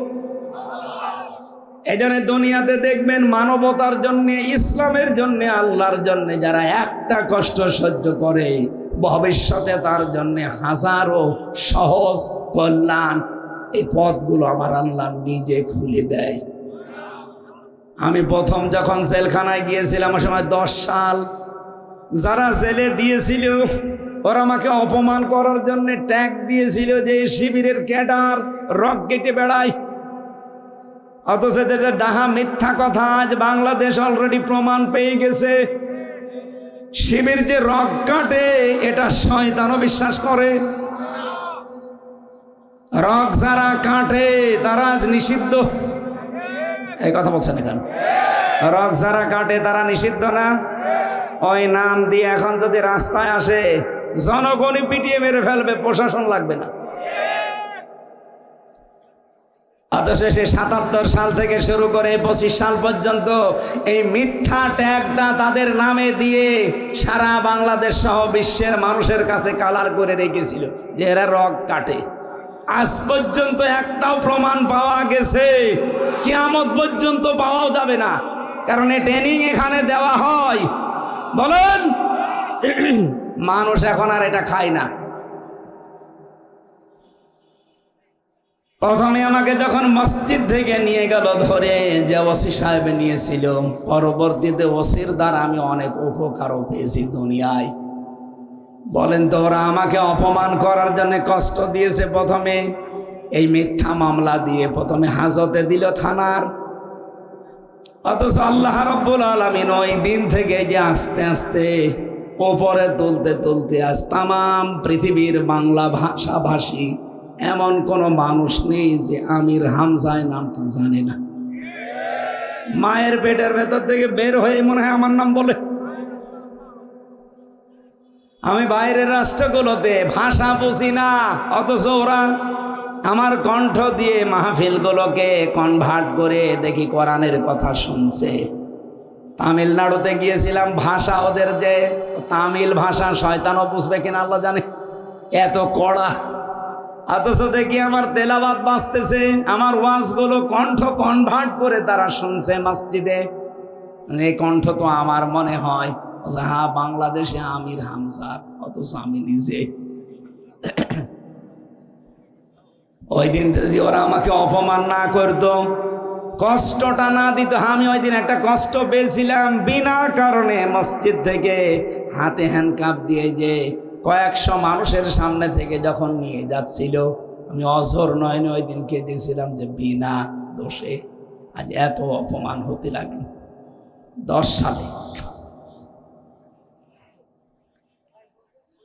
এই জন্য দুনিয়াতে দেখবেন মানবতার জন্যে, ইসলামের জন্যে, আল্লাহর জন্যে যারা একটা কষ্ট সহ্য করে ভবিষ্যতে তার জন্যে হাজারো সহজ কল্যাণ এই পথগুলো আমার আল্লাহ নিজে খুলে দেয়। আমি প্রথম যখন জেলখানায় গিয়েছিলাম আমার সময় 10 সাল, যারা জেলে দিয়েছিল ওরা আমাকে অপমান করার জন্য ট্যাগ দিয়েছিল যে শিবিরের ক্যাডার, রক কেটে বেড়ায়। অথচ যে ডাহা মিথ্যা কথা আজ বাংলাদেশ অলরেডি প্রমাণ পেয়ে গেছে। শিবির যে রক কাটে এটা শয়তানও বিশ্বাস করে। রক যারা কাটে তারা আজ নিষিদ্ধ। এই কথা বলছেন এখানে, রক যারা কাটে তারা নিষিদ্ধ না? ওই নাম দিয়ে এখন যদি রাস্তায় আসে জনগণই পিটিয়ে মেরে ফেলবে, প্রশাসন লাগবে না। অথচ সে 77 সাল থেকে শুরু করে 25 সাল পর্যন্ত এই মিথ্যা ট্যাগটা তাদের নামে দিয়ে সারা বাংলাদেশ সহ বিশ্বের মানুষের কাছে কালার করে রেখেছিল যে এরা রক কাটে। আজ পর্যন্ত একটাও প্রমাণ পাওয়া গেছে? কিয়ামত পর্যন্ত পাওয়াও যাবে না, কারণ এই ট্রেনিং এখানে দেওয়া হয়। বলেন, মানুষ এখন আর এটা খায় না। প্রথমে আমাকে যখন মসজিদ থেকে নিয়ে গেল ধরে, যে ওসি সাহেব নিয়েছিল, পরবর্তীতে ওসির দ্বারা আমি অনেক উপকারও পেয়েছি দুনিয়ায়। বলেন তো, ওরা আমাকে অপমান করার জন্য কষ্ট দিয়েছে। প্রথমে এই মিথ্যা মামলা দিয়ে প্রথমে হাজতে দিল থানার। অথচ আল্লাহ রাব্বুল আলামিন ওই দিন থেকে যে আস্তে আস্তে ওপরে তুলতে তুলতে আজ তামাম পৃথিবীর বাংলা ভাষাভাষী এমন কোনো মানুষ নেই যে আমির হামজা নামটা জানে না। মায়ের পেটের ভেতর থেকে বের হয়ে মনে হয় আমার নাম বলে। আমি বাইরের রাষ্ট্রগুলোতে ভাষা বুঝি না, অথচ ওরা আমার কণ্ঠ দিয়ে মাহফিলগুলোকে কনভার্ট করে দেখি কোরআনের কথা শুনছে। তামিলনাড়ুতে গিয়েছিলাম, ভাষা ওদের যে তামিল ভাষা শয়তানও বুঝবে কিনা আল্লাহ জানে, এত কড়া। অথচ দেখি আমার তেলাওয়াত বাজতেছে, আমার ওয়াজগুলো কণ্ঠ কনভার্ট করে তারা শুনছে মসজিদে। এই কণ্ঠ তো আমার মনে হয় হ্যাঁ বাংলাদেশে আমির হামজা, অথচ আমি নিজে। ওই দিন যদি ওরা আমাকে অপমান না করতো, কষ্টটা না দিত, আমি ওই দিন একটা কষ্ট পেয়েছিলাম বিনা কারণে। মসজিদ থেকে হাতে হ্যান্ডকাপ দিয়ে যে কয়েকশো মানুষের সামনে থেকে যখন নিয়ে যাচ্ছিল, আমি অঝোর নয়নে ওই দিন কেঁদেছিলাম যে বিনা দোষে আজ এত অপমান হতে লাগলো। 10 সালে।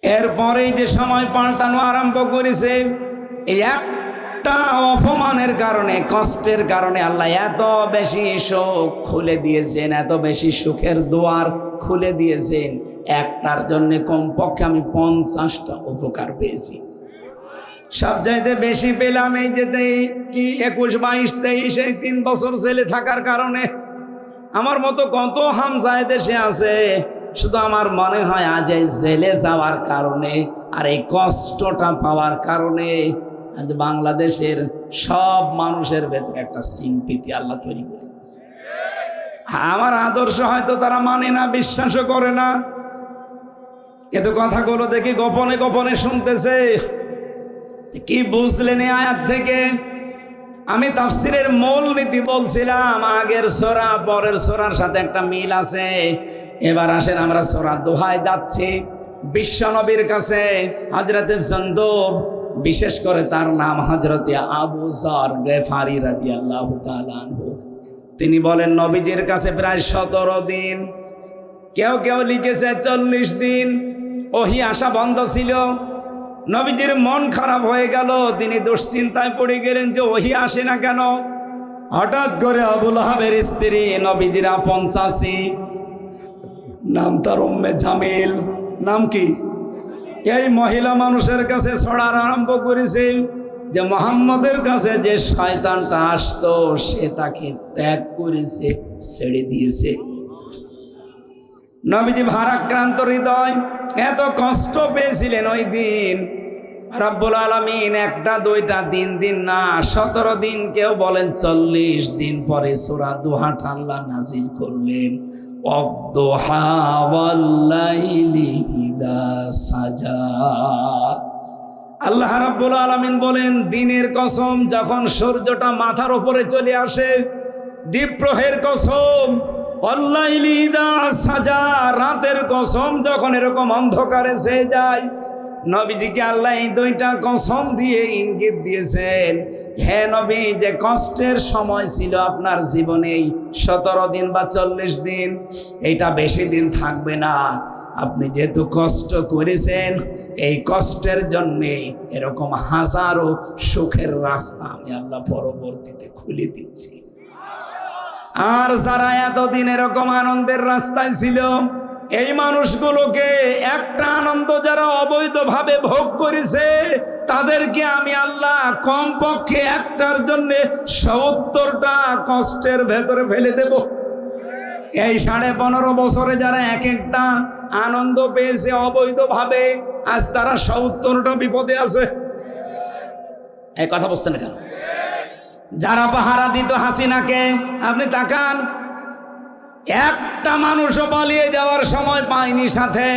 এরপরেই যে সময় পাল্টানো আরম্ভ করেছে, এই একটা অপমানের কারণে, কষ্টের কারণে আল্লাহ এত বেশি সুখ খুলে দিয়েছেন, এত বেশি সুখের দুয়ার খুলে দিয়েছেন। একটার জন্য কমপক্ষে আমি 50টা উপকার পেয়েছি। সব চাইতে বেশি পেলাম এই যে কি 21, 22, 23 এই 3 বছর জেলে থাকার কারণে। আমার মতো কত হামজা দেশে আছে, শুধু আমার মনে হয় আজ এই জেলে যাওয়ার কারণে আর এই কষ্টটা পাওয়ার কারণে আজ বাংলাদেশের সব মানুষের ভেতরে একটা সিম্পিতি আল্লাহ তৈরি করে দিয়েছে। আমার আদর্শ হয়তো তারা মানে না, বিশ্বাসও করে না, কিন্তু কথাগুলো দেখি গোপনে গোপনে শুনতেছে। কি বুঝলেন এই আয়াত থেকে? আমি তাফসীরের মূল নীতি বলছিলাম, আগের সূরা পরের সূরার সাথে একটা মিল আছে। এবার আসেন আমরা সূরা দোহায় যাচ্ছি, বিশ্ব নবীর কাছে হযরতে জন্দুব, বিশেষ করে তার নাম হযরতে আবু যর গিফারি রাদিয়াল্লাহু তাআলা আনহু, তিনি বলেন নবীজির কাছে প্রায় 17 দিন, কেউ কেউ লিখেছে 40 দিন ওহী আসা বন্ধ ছিল। নবীজির মন খারাপ হয়ে গেল, তিনি দুশ্চিন্তায় পড়ে গেলেন যে ওহী আসে না কেন। হঠাৎ করে আবু লাহাবের স্ত্রী, নবীজির আপন চাচী, নাম তার উম্মে জামিল, নাম কি, এই মহিলা মানুষের কাছে ছড়ার আরম্ভ করেছে যে মুহাম্মদের কাছে যে শয়তানটা আসতো সে তাকে ত্যাগ করেছে, ছেড়ে দিয়েছে। নবীজি ভারাক্রান্ত হৃদয়, এত কষ্ট পেয়েছিলেন ওই দিন। রব্বুল আলামিন একটা দুইটা দিন না 17 দিন, কেউ বলেন 40 দিন পরে সূরা দোহাটা আল্লাহ নাযিল করলেন। ওয়াদ-দুহা ওয়াল-লাইলি ইযা সাজা। আল্লাহ রাব্বুল আলামিন বলেন দিনের কসম, যখন সূর্যটা মাথার উপরে চলে আসে, দ্বীপ্রহের কসম, ওয়াল-লাইলি ইযা সাজা, রাতের কসম, যখন এরকম অন্ধকারে ছেয়ে যায়। নবীজিকে আল্লাহ এই দুইটা কসম দিয়ে ইঙ্গিত দিয়েছেন, হে নবী, যে কষ্টের সময় ছিল আপনার জীবনে 17 দিন বা 40 দিন, এটা বেশি দিন থাকবে না। আপনি যেহেতু কষ্ট করেছেন, এই কষ্টের জন্যে এরকম হাজারো সুখের রাস্তা আমি আল্লাহ পরবর্তীতে খুলে দিচ্ছি। আর যারা এতদিন এরকম আনন্দের রাস্তায় ছিল, এই মানুষগুলোকে একটা আনন্দ যারা অবৈধভাবে ভোগ করেছে, তাদেরকে আমি আল্লাহ কমপক্ষে একটার জন্য 70টা কষ্টের ভেতরে ফেলে দেব। এই 15.5 বছরে যারা এক একটা আনন্দ পেয়েছে অবৈধভাবে, আজ তারা 70টা বিপদে আছে। এই কথা বুঝছেন কেন? যারা পাহারা দিত হাসিনাকে, আপনি তাকান, একটা মানুষও পালিয়ে যাওয়ার সময় পায়নি সাথে,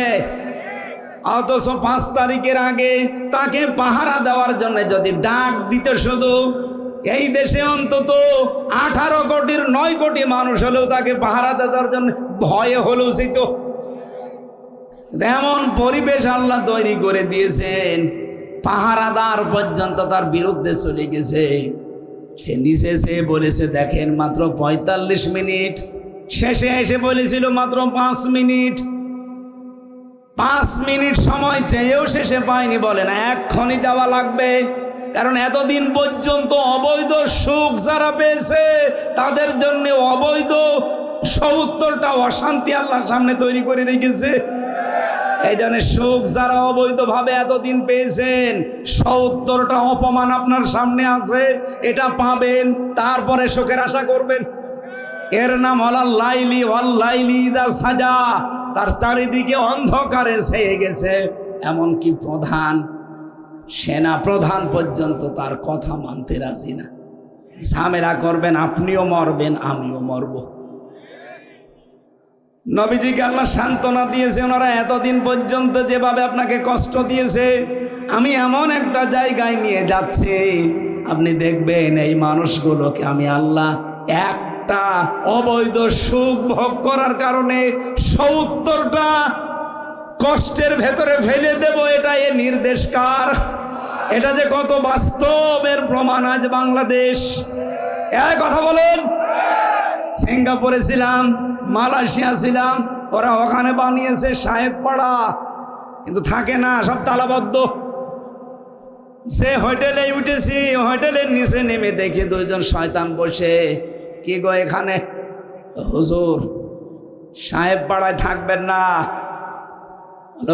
অথচ 5 তারিখের আগে তাকে পাহারা দেওয়ার জন্য যদি ডাক দিত, শুধু এই দেশে অন্তত 18 কোটির 9 কোটি মানুষ হলেও তাকে পাহারা দেওয়ার জন্য ভয়ে হলেও যেত। এমন পরিবেশ আল্লাহ তৈরি করে দিয়েছেন, পাহারাদার পর্যন্ত তার বিরুদ্ধে চলে গেছে। সে নিচে এসে বলেছে, দেখেন মাত্র 45 মিনিট, শেষে এসে বলেছিল মাত্র 5 মিনিট। 5 মিনিট সময় চেয়েও শেষে পায়নি, বলে না এক্ষুনি দেওয়া লাগবে। কারণ এতদিন পর্যন্ত অবৈধ সুখ যারা পেয়েছে, তাদের জন্য অবৈধ 70টা অশান্তি আল্লাহর সামনে তৈরি করে রেখেছে। এই জন্য সুখ যারা অবৈধভাবে এতদিন পেয়েছেন, 70টা অপমান আপনার সামনে আছে, এটা পাবেন, তারপরে সুখের আশা করবেন। এর নাম হলো লাইলি ওয়াল-লাইলি ইযা সাজা। তার চারিদিকে অন্ধকারে ছেয়ে গেছে, এমনকি প্রধান সেনা প্রধান পর্যন্ত তার কথা মানতে রাজি না। ঝামেলা করবেন, আপনিও মরবেন, আমিও মরব। নবীজিকে আল্লাহ সান্ত্বনা দিয়েছে, ওনারা এতদিন পর্যন্ত যেভাবে আপনাকে কষ্ট দিয়েছে, আমি এমন একটা জায়গায় নিয়ে যাচ্ছি, আপনি দেখবেন এই মানুষগুলোকে আমি আল্লাহ একটা অবৈধ সুখ ভোগ করার কারণে 70টা কষ্টের ভেতরে ফেলে দেব। এটা এ নির্দেশ কার? এটা যে কত বাস্তবের প্রমাণ আজ বাংলাদেশ। এই কথা বলেন। সিঙ্গাপুরে ছিলাম, মালয়েশিয়া ছিলাম, ওরা ওখানে বানিয়েছে সাহেব পাড়া, কিন্তু থাকে না, সব তালাবদ্ধ। সে হোটেলে উঠেছি, হোটেলের নিচে নেমে দেখি 2 জন শয়তান বসে। কি গো এখানে? হুজুর সাহেব পাড়ায় থাকবেন না,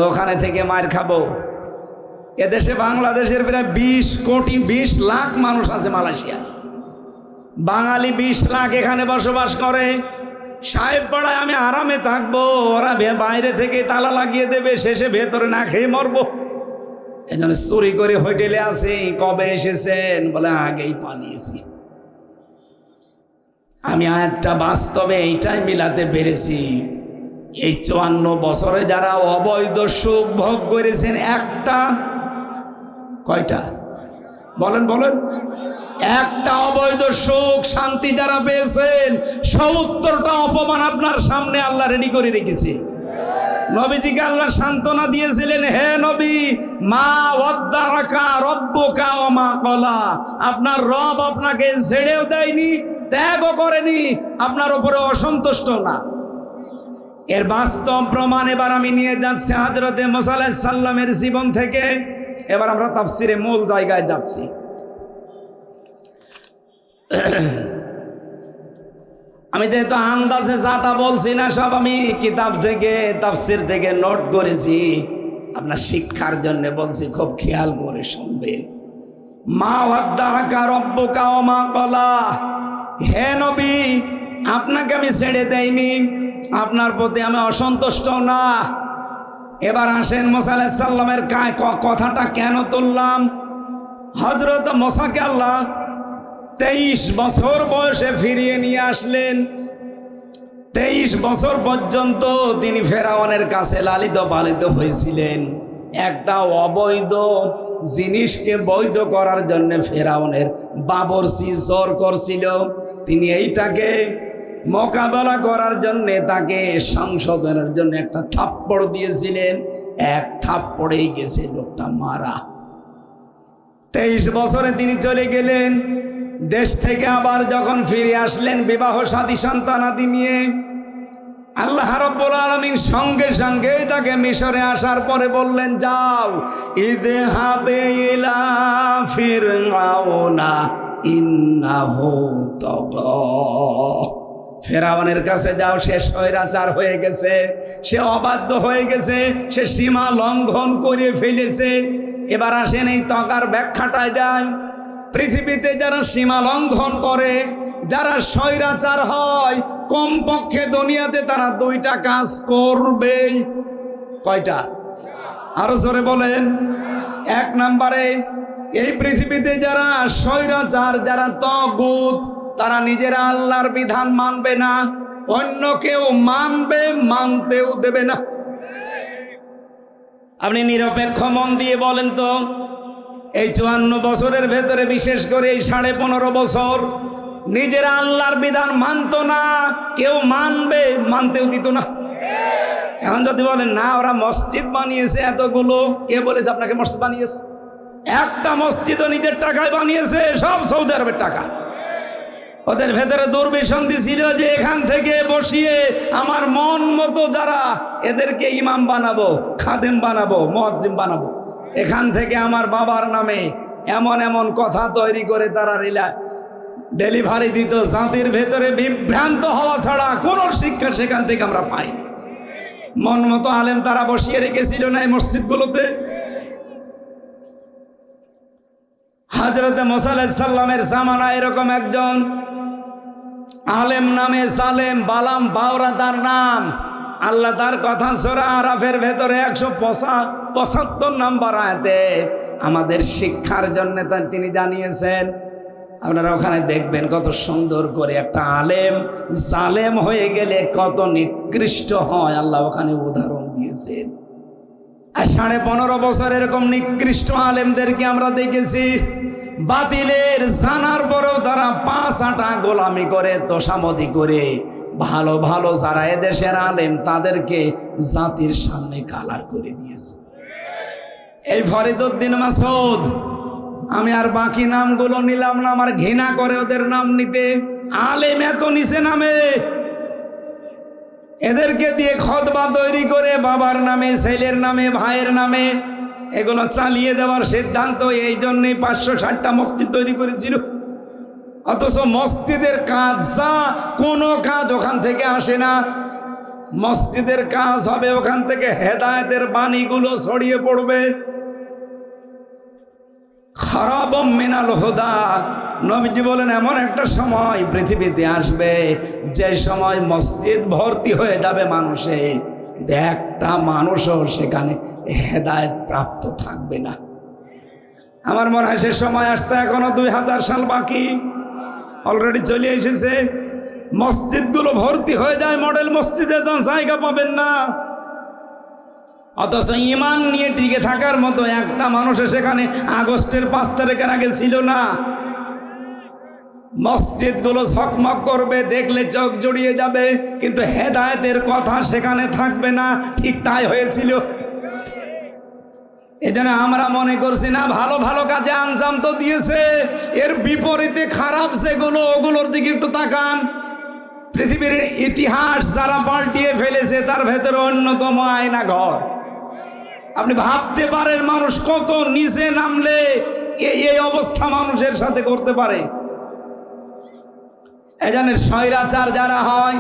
ওখানে থেকে মার খাবো। এদেশে বাংলাদেশের প্রায় 20 লাখ মানুষ আছে মালয়েশিয়া, বাঙালি 20 লাখ এখানে বসবাস করে। সাহেব পাড়ায় আমি আরামে থাকবো, ওরা বাইরে থেকে তালা লাগিয়ে দেবে, শেষে ভেতরে না খেয়ে মরবো। এই জন্য চুরি করে হোটেলে আসি। কবে এসেছেন? বলে আগেই পালিয়েছি। আমি আয়াতটা বাস্তবে এইটাই মিলাতে পেরেছি। এই 54 বছরে যারা অবৈধ সুখ ভোগ করেছেন, একটা, কয়টা বলেন বলেন, একটা অবৈধ সুখ শান্তি যারা পেয়েছেন, 70টা অপমান আপনার সামনে আল্লাহ রেডি করে রেখেছে। নবীজিকে আল্লাহ সান্ত্বনা দিয়েছিলেন, হে নবী, মা ওয়াদ্দাআকা রব্বুকা ওয়া মা ক্বালা, আপনার রব আপনাকে ছেড়েও দেয়নি, ত্যাগও করেনি, আপনার উপরে অসন্তুষ্ট না। এর বাস্তব প্রমাণ এবার আমি নিয়ে যাচ্ছি হযরতে মুসা আলাইহিস সালামের জীবন থেকে। এবার আমরা তাফসীরে মূল জায়গায় যাচ্ছি। আমি যেহেতু আন্দাজে যাটা বলছি না, সব আমি কিতাব থেকে তাফসীর থেকে নোট করেছি, আপনার শিক্ষার জন্য বলছি, খুব খেয়াল করে শুনবেন। মা ওয়াদ্দাআকা রব্বুকা ওয়া মা ক্বালা, হে নবী, আপনাকে আমি ছেড়ে দেইনি, আপনার প্রতি আমি অসন্তুষ্ট না। এবার আসেন মুসা আলাইহিস সালামের কথাটা কেন তুললাম। হযরত মুসাকে আল্লাহ 23 বছর বয়সে ফিরিয়ে নিয়ে আসলেন। 23 বছর পর্যন্ত তিনি ফেরাউনের কাছে লালিত পালিত হয়েছিলেন। একটা অবৈধ জিনিসকে বৈধ করার জন্য ফেরাউনের বাবরচি জোর করছিল। তিনি এইটাকে মোকাবেলা করার জন্য তাকে সংশোধনের জন্য একটা থাপ্পড় দিয়েছিলেন। এক থাপ্পড়েই গেছে লোকটা মারা। 23 বছরে তিনি চলে গেলেন। দেশ থেকে আবার যখন ফিরে আসলেন বিবাহ শাদী সন্তানাদি নিয়ে, আল্লাহ রাব্বুল আলামিন সঙ্গে সঙ্গে তাকে মিশরে আসার পরে বললেন, যাও ইযহাবে ইলা ফিরআউনা ইন্নাহু তাগা, ফেরাউনের কাছে যাও, সে স্বৈরাচার হয়ে গেছে, সে অবাধ্য হয়ে গেছে, সে সীমা লঙ্ঘন করে ফেলেছে। এবার আসেন এই তগার ব্যাখ্যাটায় দেন। পৃথিবীতে যারা সীমা লঙ্ঘন করে, যারা স্বৈরাচার হয়, কমপক্ষে দুনিয়াতে তারা 2টা কাজ করবে। কয়টা? আরো জোরে বলেন। 1 নম্বরে, এই পৃথিবীতে যারা স্বৈরাচার, যারা তাগুত, তারা নিজেরা আল্লাহর বিধান মানবে না, অন্য কেউ মানবে, মানতেও দেবে না। আপনি নিরপেক্ষ মন দিয়ে বলেন তো, এই 54 বছরের ভেতরে, বিশেষ করে এই 15.5 বছর, নিজেরা আল্লাহর বিধান মানতো না, কেউ মানবে, মানতেও দিত না। এখন যদি বলেন না ওরা মসজিদ বানিয়েছে এতগুলো, কে বলেছে আপনাকে মসজিদ বানিয়েছে? একটা মসজিদও নিজের টাকায় বানিয়েছে, সব সৌদি আরবের টাকা। ওদের ভেতরে দুর্বিসন্ধি ছিল যে এখান থেকে বসিয়ে আমার মন মতো যারা, এদেরকে ইমাম বানাবো, খাদেম বানাবো, মুয়াজ্জিম বানাবো, এখান থেকে আমার বাবার নামে এমন এমন কথা তৈরি করে তারা ডেলিভারি দিত। জাতির ভেতরে বিভ্রান্ত হওয়া ছাড়া কোনো শিক্ষা সেখান থেকে আমরা পাই। মন মতো আলেম তারা বসিয়ে রেখেছিল না এই মসজিদগুলোতে। হযরতে মুসা আলাইহিস সালামের জামানায় এরকম একজন আলেম নামে সালেম, বালাম বাওরা তার নাম। আল্লাহ তার কথা সূরা আরাফের ভেতরে 175 নম্বর আয়াতে আমাদের শিক্ষার জন্য তিনি জানিয়েছেন। আপনারা ওখানে দেখবেন কত সুন্দর করে একটা আলেম জালেম হয়ে গেলে কত নিকৃষ্ট হয়, আল্লাহ ওখানে উদাহরণ দিয়েছেন। আর 15.5 বছর এরকম নিকৃষ্ট আলেমদেরকে আমরা দেখেছি। বাতিলের জানার পরেও তারা 5 আটা গোলামি করে, তোষামদি করে, ভালো ভালো যারা এদেশের আলেম তাদেরকে জাতির সামনে কালার করে দিয়েছে। এই ফরিদউদ্দিন মাসউদ, আমি আর বাকি নামগুলো নিলাম না, আমার ঘৃণা করে ওদের নাম নিতে। আলেম এত নিচে নামে, এদেরকে দিয়ে খুতবা তৈরি করে বাবার নামে, ছেলের নামে, ভাইয়ের নামে এগুলো চালিয়ে দেওয়ার সিদ্ধান্ত। এই জন্যই 560টা মসজিদ তৈরি করেছিল। অথচ মসজিদের কাজ যা, কোনো কাজ ওখান থেকে আসে না। মসজিদের কাজ হবে ওখান থেকে হেদায়েতের বাণীগুলো ছড়িয়ে পড়বে। খারাপ মিনাল হুদা, নবীজি বলেন এমন একটা সময় পৃথিবীতে আসবে যে সময় মসজিদ ভর্তি হয়ে যাবে মানুষে, একটা মানুষও সেখানে হেদায়েত প্রাপ্ত থাকবে না। আমার মনে হয় সে সময় আসতে এখনো 2000 সাল বাকি, অলরেডি চলে এসেছে। মসজিদগুলো ভর্তি হয়ে যায়, মডেল মসজিদে যান জায়গা পাবেন না। অথচ ইমান নিয়ে টিকে থাকার মতো একটা মানুষের সেখানে আগস্টের 5 তারিখের আগে ছিল না। মসজিদগুলো ঝকমক করবে, দেখলে চোখ জুড়িয়ে যাবে, কিন্তু হেদায়েতের কথা সেখানে থাকবে না। ঠিক তাই হয়েছিল। এজন্য আমরা মনে করছি না ভালো ভালো কাজে আঞ্জাম তো দিয়েছে, এর বিপরীতে খারাপ যেগুলো ওগুলোর দিকে একটু তাকান। পৃথিবীর ইতিহাস যারা পাল্টিয়ে ফেলেছে তার ভেতরে অন্যতম আয়না ঘর। আপনি ভাবতে পারেন মানুষ কত নিচে নামলে এই অবস্থা মানুষের সাথে করতে পারে। এজন্য স্বৈরাচার যারা হয়,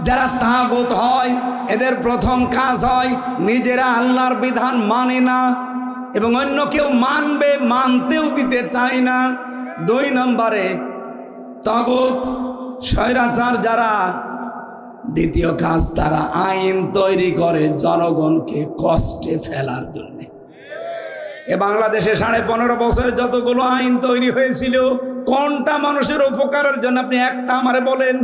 যারা তাগুত হয়, এদের প্রথম কাজ হয় নিজেরা আল্লাহর বিধান মানে না এবং অন্য কেউ মানবে মানতেও দিতে চায় না। 2 নম্বরে তাগুত স্বৈরাচার যারা, দ্বিতীয় কাজ তারা আইন তৈরি করে জনগণকে কষ্টে ফেলার জন্য। এ বাংলাদেশে 15.5 বছরে যতগুলো আইন তৈরি হয়েছিল, কোনটা মানুষের উপকারের জন্য? আপনি একটা আমারে বলেন।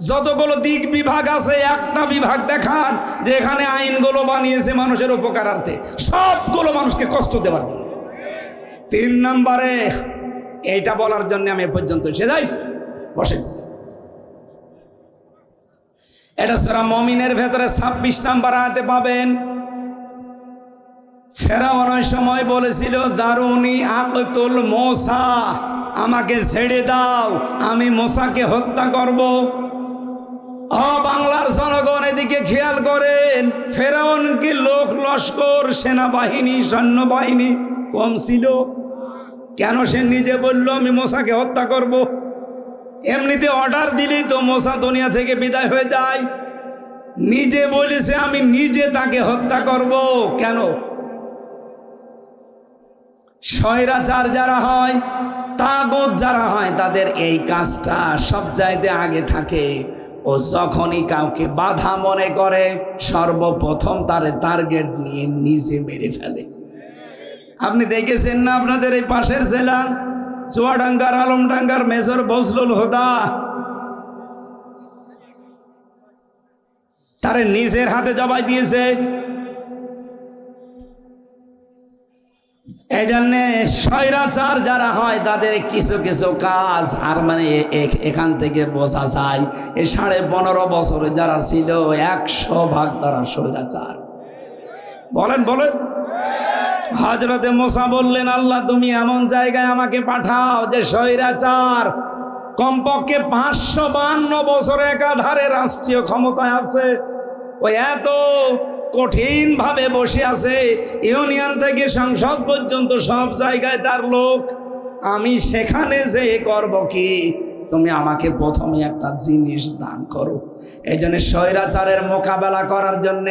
যতগুলো দিক বিভাগ আছে, একটা বিভাগ দেখান যে এখানে আইনগুলো বানিয়েছে মানুষের উপকারার্থে। সবগুলো মানুষকে কষ্ট দেওয়ার জন্য। 3 নম্বরে এইটা বলার জন্য আমি এ পর্যন্ত এসে যাই। বসেন। এটা সূরা মুমিনের ভেতরে 26 নম্বর আয়াতে পাবেন। ফেরাউন ওই সময় বলেছিল, দারুনি আকতুল মোসা, আমাকে ছেড়ে দাও, আমি মোসাকে হত্যা করব। বাংলার জনগণ এদিকে খেয়াল করেন, ফেরাউন কি লোক লস্কর, সেনাবাহিনী, সৈন্যবাহিনী কম ছিল? কেন সে নিজে বলল আমি মোসাকে হত্যা করব? এমনিতে অর্ডার দিলেই তো মোসা দুনিয়া থেকে বিদায় হয়ে যায়। নিজে বলেছে আমি নিজে তাকে হত্যা করব। কেন? স্বৈরাচার যারা হয়, তাগুত যারা হয়, তাদের এই কাজটা সব চাইতে আগে থাকে। ও যখনই কাউকে বাধা মনে করে, সর্বপ্রথম তারে টার্গেট নিয়ে নিজে মেরে ফেলে। আপনি দেখেছেন না আপনাদের এই পাশের জেলা চুয়াডাঙ্গার আলমডাঙ্গার মেজর বজলুল হুদা, তারে নিজের হাতে জবাই দিয়েছে। এই জন্যে স্বৈরাচার যারা হয় তাদের কিছু কিছু কাজ আর মানে এখান থেকে বোঝা যায় এই 15.5 বছরে যারা ছিল 100% তারা স্বৈরাচার। বলেন বলেন। হযরতে মুসা বললেন, আল্লাহ তুমি এমন জায়গায় আমাকে পাঠাও যে স্বৈরাচার কমপক্ষে 552 বছর একাধারে রাষ্ট্রীয় ক্ষমতায় আছে, ওই এত কঠিন ভাবে বসে আছে, ইউনিয়ন থেকে সংসদ পর্যন্ত সব জায়গায় তার লোক। আমি সেখানে যে করব কি? তুমি আমাকে প্রথমে একটা জিনিস দান করো। এই জন্য স্বৈরাচারের মোকাবেলা করার জন্য,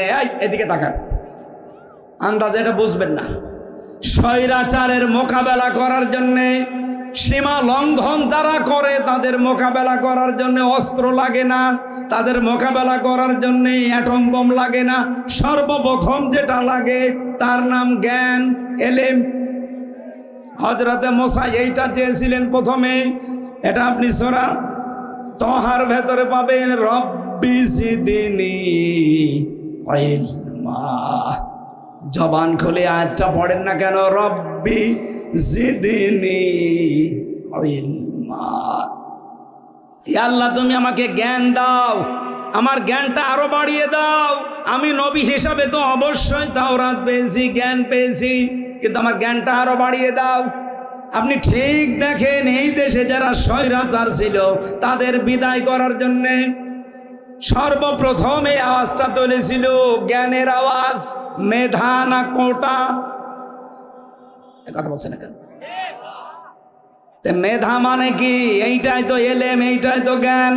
এদিকে তাকান, আন্দাজে এটা বুঝবেন না। স্বৈরাচারের মোকাবেলা করার জন্যে, সীমা লঙ্ঘন যারা করে তাদের মোকাবেলা করার জন্য অস্ত্র লাগে না, তাদের মোকাবেলা করার জন্য অ্যাটম বোম লাগে না। সর্বপ্রথম যেটা লাগে তার নাম জ্ঞান, এলেম। হযরতে মুসা এইটা চেয়েছিলেন প্রথমে। এটা আপনি সূরা তহার ভেতরে পাবেন, রব্বি জিদনি ইলমা। জবান খুলে আয়াতটা পড়েন না কেন? রব্বি জিদনি ইলমা। হে আল্লাহ তুমি আমাকে জ্ঞান দাও, আমার জ্ঞানটা আরো বাড়িয়ে দাও। আমি নবী হিসাবে তো অবশ্যই তাওরাত পেয়েছি, জ্ঞান পেয়েছি, কিন্তু আমার জ্ঞানটা আরো বাড়িয়ে দাও। আপনি ঠিক দেখেন, এই দেশে যারা স্বৈরাচার ছিল তাদের বিদায় করার জন্যে সর্বপ্রথম এই আওয়াজটা তুলেছিল জ্ঞানের আওয়াজ। মেধা না কোটা? কথা বলছে না কেন? মেধা মানে কি? এইটাই তো এলেম, এইটাই তো জ্ঞান।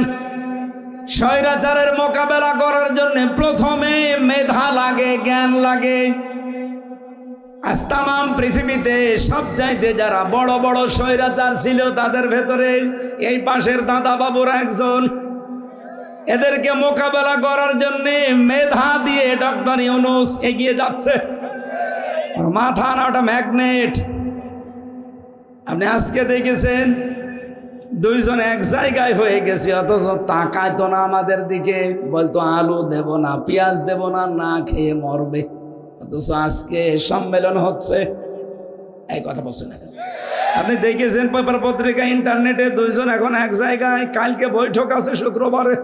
স্বৈরাচারের মোকাবেলা করার জন্য প্রথমে মেধা লাগে, জ্ঞান লাগে। আজ তামাম পৃথিবীতে সব চাইতে যারা বড় বড় স্বৈরাচার ছিল তাদের ভেতরে এই পাশের দাদা বাবুরা একজন। এদেরকে মোকাবেলা করার জন্য মেধা দিয়ে ডক্টর ইউনূস এগিয়ে যাচ্ছে। মাথা না ওটা ম্যাগনেট। আপনি আজকে দেখেছেন দুইজন এক জায়গায় হয়ে গেছি, অথচ তাকায় তো না আমাদের দিকে, বলতো আলু দেব না, পেঁয়াজ দেব না, না খেয়ে মরবে। অথচ আজকে সম্মেলন হচ্ছে, এই কথা বলছে না। আপনি দেখেছেন পেপার পত্রিকা ইন্টারনেটে, দুইজন এখন এক জায়গায়, কালকে বৈঠক আছে শুক্রবারে।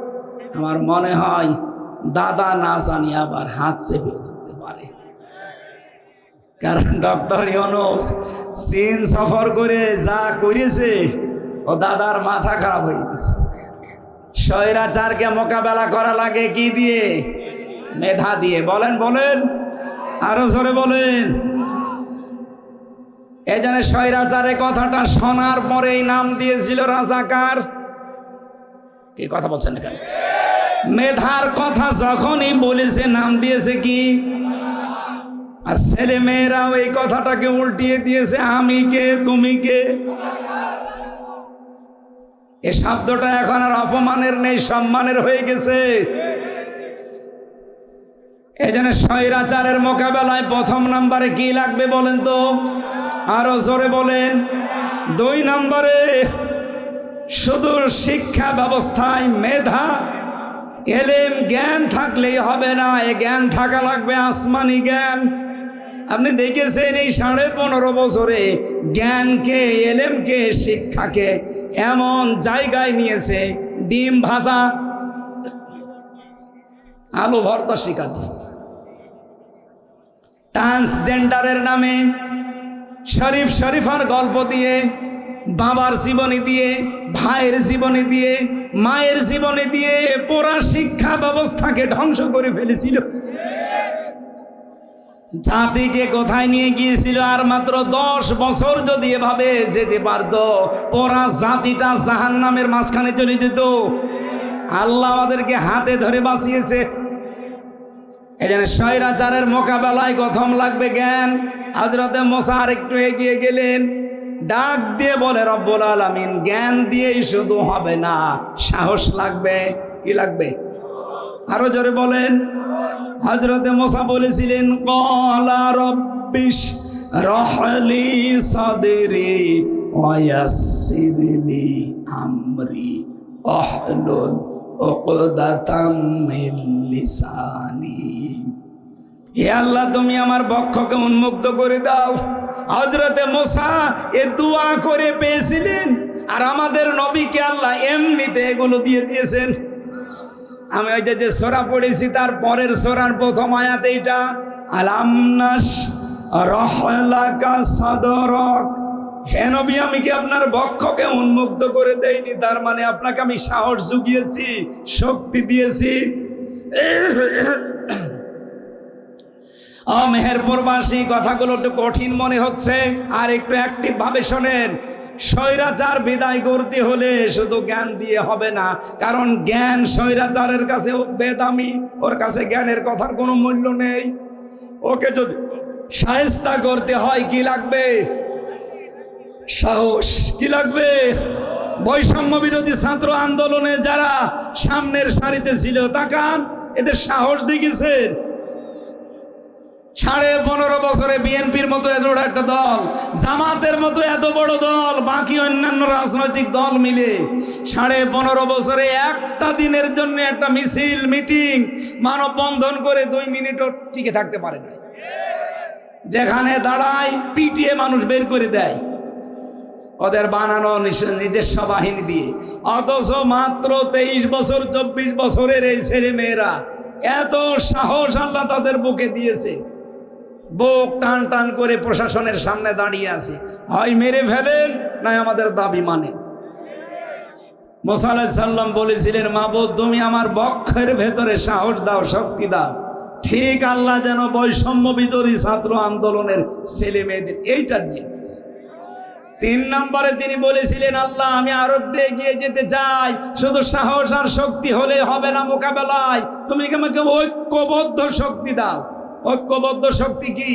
আমার মনে হয় দাদা না জানি আবার হাত চেপে ধরতে পারে, কারণ ডক্টর ইউনূস চীন সফর করে যা করেছে, ও দাদার মাথা খারাপ হয়ে গেছে। স্বৈরাচারকে মোকাবেলা করা লাগে কি দিয়ে? মেধা দিয়ে। বলেন বলেন, আরো জোরে বলেন। এই জন্য স্বৈরাচারের কথাটা শোনার পরেই নাম দিয়েছিল রাজাকার। কি কথা বলছেন এখানে? মেধার কথা যখনই বলেছে নাম দিয়েছে কি? আর ছেলে মেয়েরাও এই কথাটাকে উল্টিয়ে দিয়েছে, আমি কে তুমি কে। এ শব্দটা এখন আর অপমানের নেই, সম্মানের হয়ে গেছে। এই জন্য স্বৈরাচারের মোকাবেলায় প্রথম নম্বরে কি লাগবে বলেন তো? আরো জোরে বলেন। 2 নম্বরে শুধু শিক্ষা ব্যবস্থায় মেধা, এলেম, জ্ঞান থাকলেই হবে না, এ জ্ঞান থাকা লাগবে আসমানি জ্ঞান। আপনি দেখেছেন এই 15.5 বছরে জ্ঞানকে, এলেমকে, শিক্ষাকে এমন জায়গায় নিয়েছে, ডিম ভাজা, আলু ভর্তা শিখাতে, ট্রান্সজেন্ডারের নামে শরীফার গল্প দিয়ে, বাবার জীবনী দিয়ে, ভাইয়ের জীবনী দিয়ে, মায়ের জীবনী দিয়ে পুরা শিক্ষা ব্যবস্থাকে ধ্বংস করে ফেলেছিল। জাতিকে কোথায় নিয়ে গিয়েছিল? আর মাত্র 10 বছর যদি এভাবে যেতে পারতো, পুরা জাতিটা জাহান্নামের মাঝখানে চলে যেত। আল্লাহ আমাদেরকে হাতে ধরে বাঁচিয়েছে। এই জন্য স্বৈরাচারের মোকাবেলায় প্রথম লাগবে জ্ঞান। হযরতে মুসা আর একটু এগিয়ে গেলেন, ডাক দিয়ে বলে রব্বুল আলামিন, জ্ঞান দিয়েই শুধু হবে না, সাহস লাগবে। কি লাগবে? আরো জোরে বলেন। হযরতে মুসা বলেছিলেন, ক্বালা রাব্বিশ রাহলি সাদরি ওয়া ইয়াসসিরলি আমরি আহলুল উকদাতাম মিন লিসানি। হে আল্লাহ, তুমি আমার বক্ষকে উন্মুক্ত করে দাও। হযরতে মুসা এ দোয়া করে পেয়েছিলেন, আর আমাদের নবীকে আল্লাহ এমনিতে এগুলো দিয়ে দিয়েছেন। আমি ওই যে সূরা পড়েছি, তার পরের সূরার প্রথম আয়াত এইটা, আলাম নাশরাহ লাকা সাদরাক। হে নবী, আমি কি আপনার বক্ষকে উন্মুক্ত করে দেইনি? তার মানে আপনাকে আমি সাহস জুগিয়েছি, শক্তি দিয়েছি। মেহেরপুরবাসী, কথাগুলো একটু কঠিন মনে হচ্ছে, আর একটু অ্যাক্টিভ ভাবে শোনেন। স্বৈরাচার বিদায় করতে হলে শুধু জ্ঞান দিয়ে হবে না, কারণ জ্ঞান স্বৈরাচারের কাছে বেদামি, ওর কাছে জ্ঞানের কথার কোনো মূল্য নেই। ওকে যদি শায়েস্তা করতে হয় কি লাগবে? সাহস। কি লাগবে? বৈষম্য বিরোধী ছাত্র আন্দোলনে যারা সামনের সারিতে ছিল, তাকান, এদের সাহস দেখেছেন? 15.5 বছরে বিএনপির মতো এত বড় একটা দল, জামাতের মতো এত বড় দল, বাকি অন্যান্য রাজনৈতিক দল মিলে 15.5 বছরে একটা দিনের জন্য একটা মিছিল, মিটিং, মানববন্ধন করে 2 মিনিটও টিকে থাকতে পারে না। যেখানে দাঁড়ায় পিটিয়ে মানুষ বের করে দেয়, ওদের বানানো নিজস্ব বাহিনী দিয়ে। অথচ মাত্র 23 বছর 24 বছরের এই ছেলে মেয়েরা এত সাহস আল্লাহ তাদের বুকে দিয়েছে, বুক টান টান করে প্রশাসনের সামনে দাঁড়িয়ে আছে, হয় মেরে ফেলেন, নয় আমাদের দাবি মানে। মুসা আলাইহিস সালাম বলেছিলেন, মাবুদ, তুমি আমার বক্ষের ভেতরে সাহস দাও, শক্তি দাও। ঠিক আল্লাহ যেন বৈষম্য বিরোধী ছাত্র আন্দোলনের ছেলে মেয়েদের এইটা দিয়ে দিয়েছে। 3 নম্বরে তিনি বলেছিলেন, আল্লাহ, আমি আরো এগিয়ে যেতে চাই, শুধু সাহস আর শক্তি হলে হবে না মোকাবেলায়, তুমি আমাকে ঐক্যবদ্ধ শক্তি দাও। ঐক্যবদ্ধ শক্তি কি?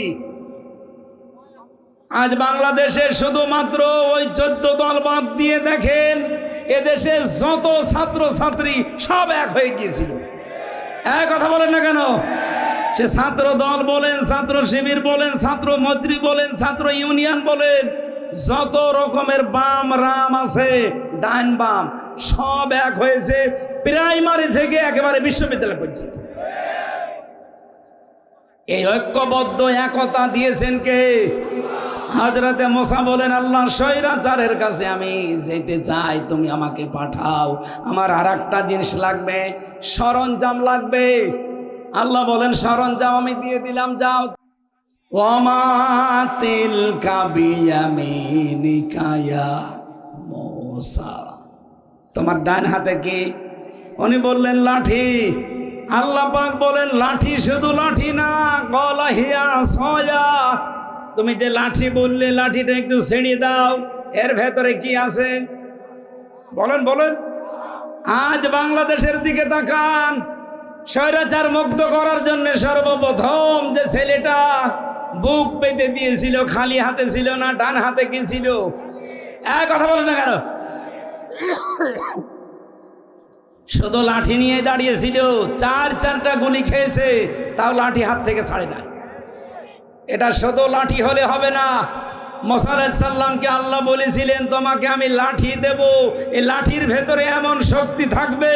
আজ বাংলাদেশে শুধুমাত্র ওই 14 দল বাদ দিয়ে দেখেন, এদেশে যত ছাত্র ছাত্রী সব এক হয়ে গিয়েছিল। এক কথা বলেন না কেন? সে ছাত্র দল বলেন, ছাত্র শিবির বলেন, ছাত্র মৈত্রী বলেন, ছাত্র ইউনিয়ন বলেন, যত রকমের বাম রাম আছে, ডান বাম সব এক হয়েছে, প্রাইমারি থেকে একেবারে বিশ্ববিদ্যালয় পর্যন্ত। এই ঐক্যবদ্ধ একতা দিয়েছেন কে? হযরতে মুসা বলেন, আল্লাহ স্বৈরাচারের কাছে আমি যেতে চাই, তুমি আমাকে পাঠাও, আমার আর একটা জিনিস লাগবে, সরঞ্জাম লাগবে। আল্লাহ বলেন, সরঞ্জাম আমি দিয়ে দিলাম, যাও। ওমা তিলকা বিয়ামিনিকা ইয়া মুসা, তোমার ডান হাতে কি? উনি বললেন, লাঠি। আল্লাহ পাক বলেন, লাঠি শুধু লাঠি না, গলা হিয়া সয়া, তুমি যে লাঠি বললে লাঠিটা একটু ছেড়ে দাও, এর ভেতরে কি আছে বলেন বলেন। আজ বাংলাদেশের দিকে তাকান, স্বৈরাচার মুক্ত করার জন্য সর্বপ্রথম যে ছেলেটা বুক পেতে দিয়েছিল, খালি হাতে ছিল না, ডান হাতে কি ছিল? এক কথা বলেন না কেন? শুধু লাঠি নিয়ে দাঁড়িয়েছিল, চারটা গুলি খেয়েছে, তাও লাঠি হাত থেকে ছাড়ে নাই। এটা শুধু লাঠি হলে হবে না। মুসা আলাইহিস সালামকে আল্লাহ বলেছিলেন, তোমাকে আমি লাঠি দেব, এই লাঠির ভেতরে এমন শক্তি থাকবে,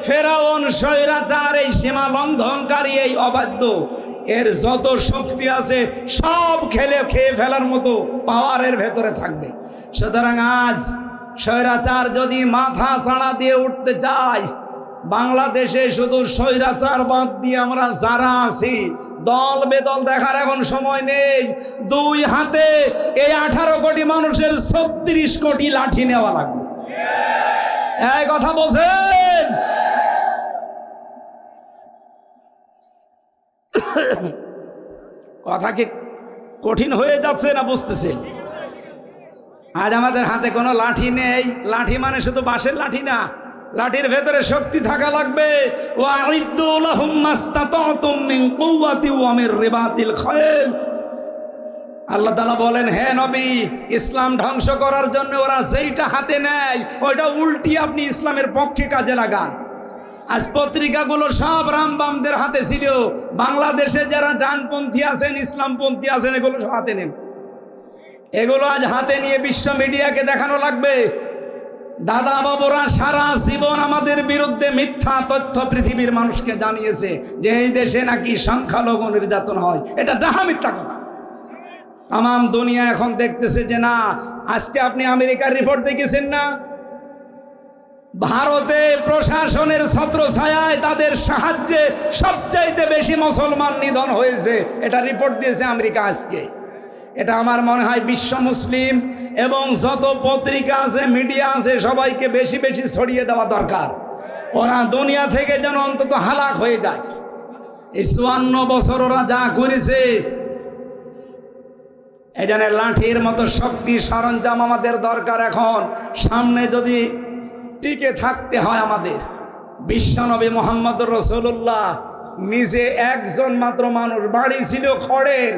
ফেরাউন স্বৈরাচার, এই সীমা লঙ্ঘনকারী, এই অবাধ্য, এর যত শক্তি আছে সব খেয়ে ফেলার মতো পাওয়ারের ভেতরে থাকবে। সুতরাং আজ স্বৈরাচার যদি মাথা ছাড়া দিয়ে উঠতে চায়, বাংলাদেশে শুধু স্বৈরাচার বাদ দিয়ে আমরা যারা আছি, দল বেদল দেখার এখন সময় নেই। দুই হাতে এই 18 কোটি মানুষের 36 কোটি লাঠি নেওয়া লাগবে। এই কথা বলছেন? কথা কি কঠিন হয়ে যাচ্ছে না বুঝতেছেন? আজ আমাদের হাতে কোনো লাঠি নেই। লাঠি মানে শুধু বাঁশের লাঠি না, লাঠির ভেতরে শক্তি থাকা লাগবে। ওয়াইদ্দু লাহুম মাসতাতাতুম মিন কুওয়াতি ওয়া মির রিবাতিল খায়ল। আল্লাহ তাআলা বলেন, হে নবী, ইসলাম ধ্বংস করার জন্য ওরা যেইটা হাতে নেয় ওইটা উল্টি আপনি ইসলামের পক্ষে কাজে লাগান। আজ পত্রিকাগুলো সব রামবামদের হাতে ছিল। বাংলাদেশে যারা ডানপন্থী আছেন, ইসলামপন্থী আছেন, এগুলো সব হাতে নেন। এগুলো আজ হাতে নিয়ে বিশ্ব মিডিয়াকে দেখানো লাগবে। দাদা বাবুরা সারা জীবন আমাদের বিরুদ্ধে মিথ্যা তথ্য পৃথিবীর মানুষকে জানিয়েছে যে এই দেশে নাকি সংখ্যালঘু নির্যাতন হয়। এটা ডাহা মিথ্যা কথা। তাম দুনিয়া এখন দেখতেছে যে না। আজকে আপনি আমেরিকার রিপোর্ট দেখেছেন না? ভারতে প্রশাসনের ছত্রছায়ায় তাদের সাহায্যে সবচাইতে বেশি মুসলমান নিধন হয়েছে, এটা রিপোর্ট দিয়েছে আমেরিকা আজকে। এটা আমার মনে হয় বিশ্ব মুসলিম এবং যত পত্রিকা আছে, মিডিয়া আছে, সবাইকে বেশি বেশি ছড়িয়ে দেওয়া দরকার। ওরা দুনিয়া থেকে যেন অন্তত হালাক হয়ে যায়। এই 54 বছর ওরা যা করেছে, এই জন্য লাঠির মতো শক্তি সরঞ্জাম আমাদের দরকার। এখন সামনে যদি টিকে থাকতে হয় আমাদের, বিশ্বনবী মুহাম্মদুর রাসূলুল্লাহ নিজে একজন মাত্র মানুষ, বাড়ি ছিল খড়ের,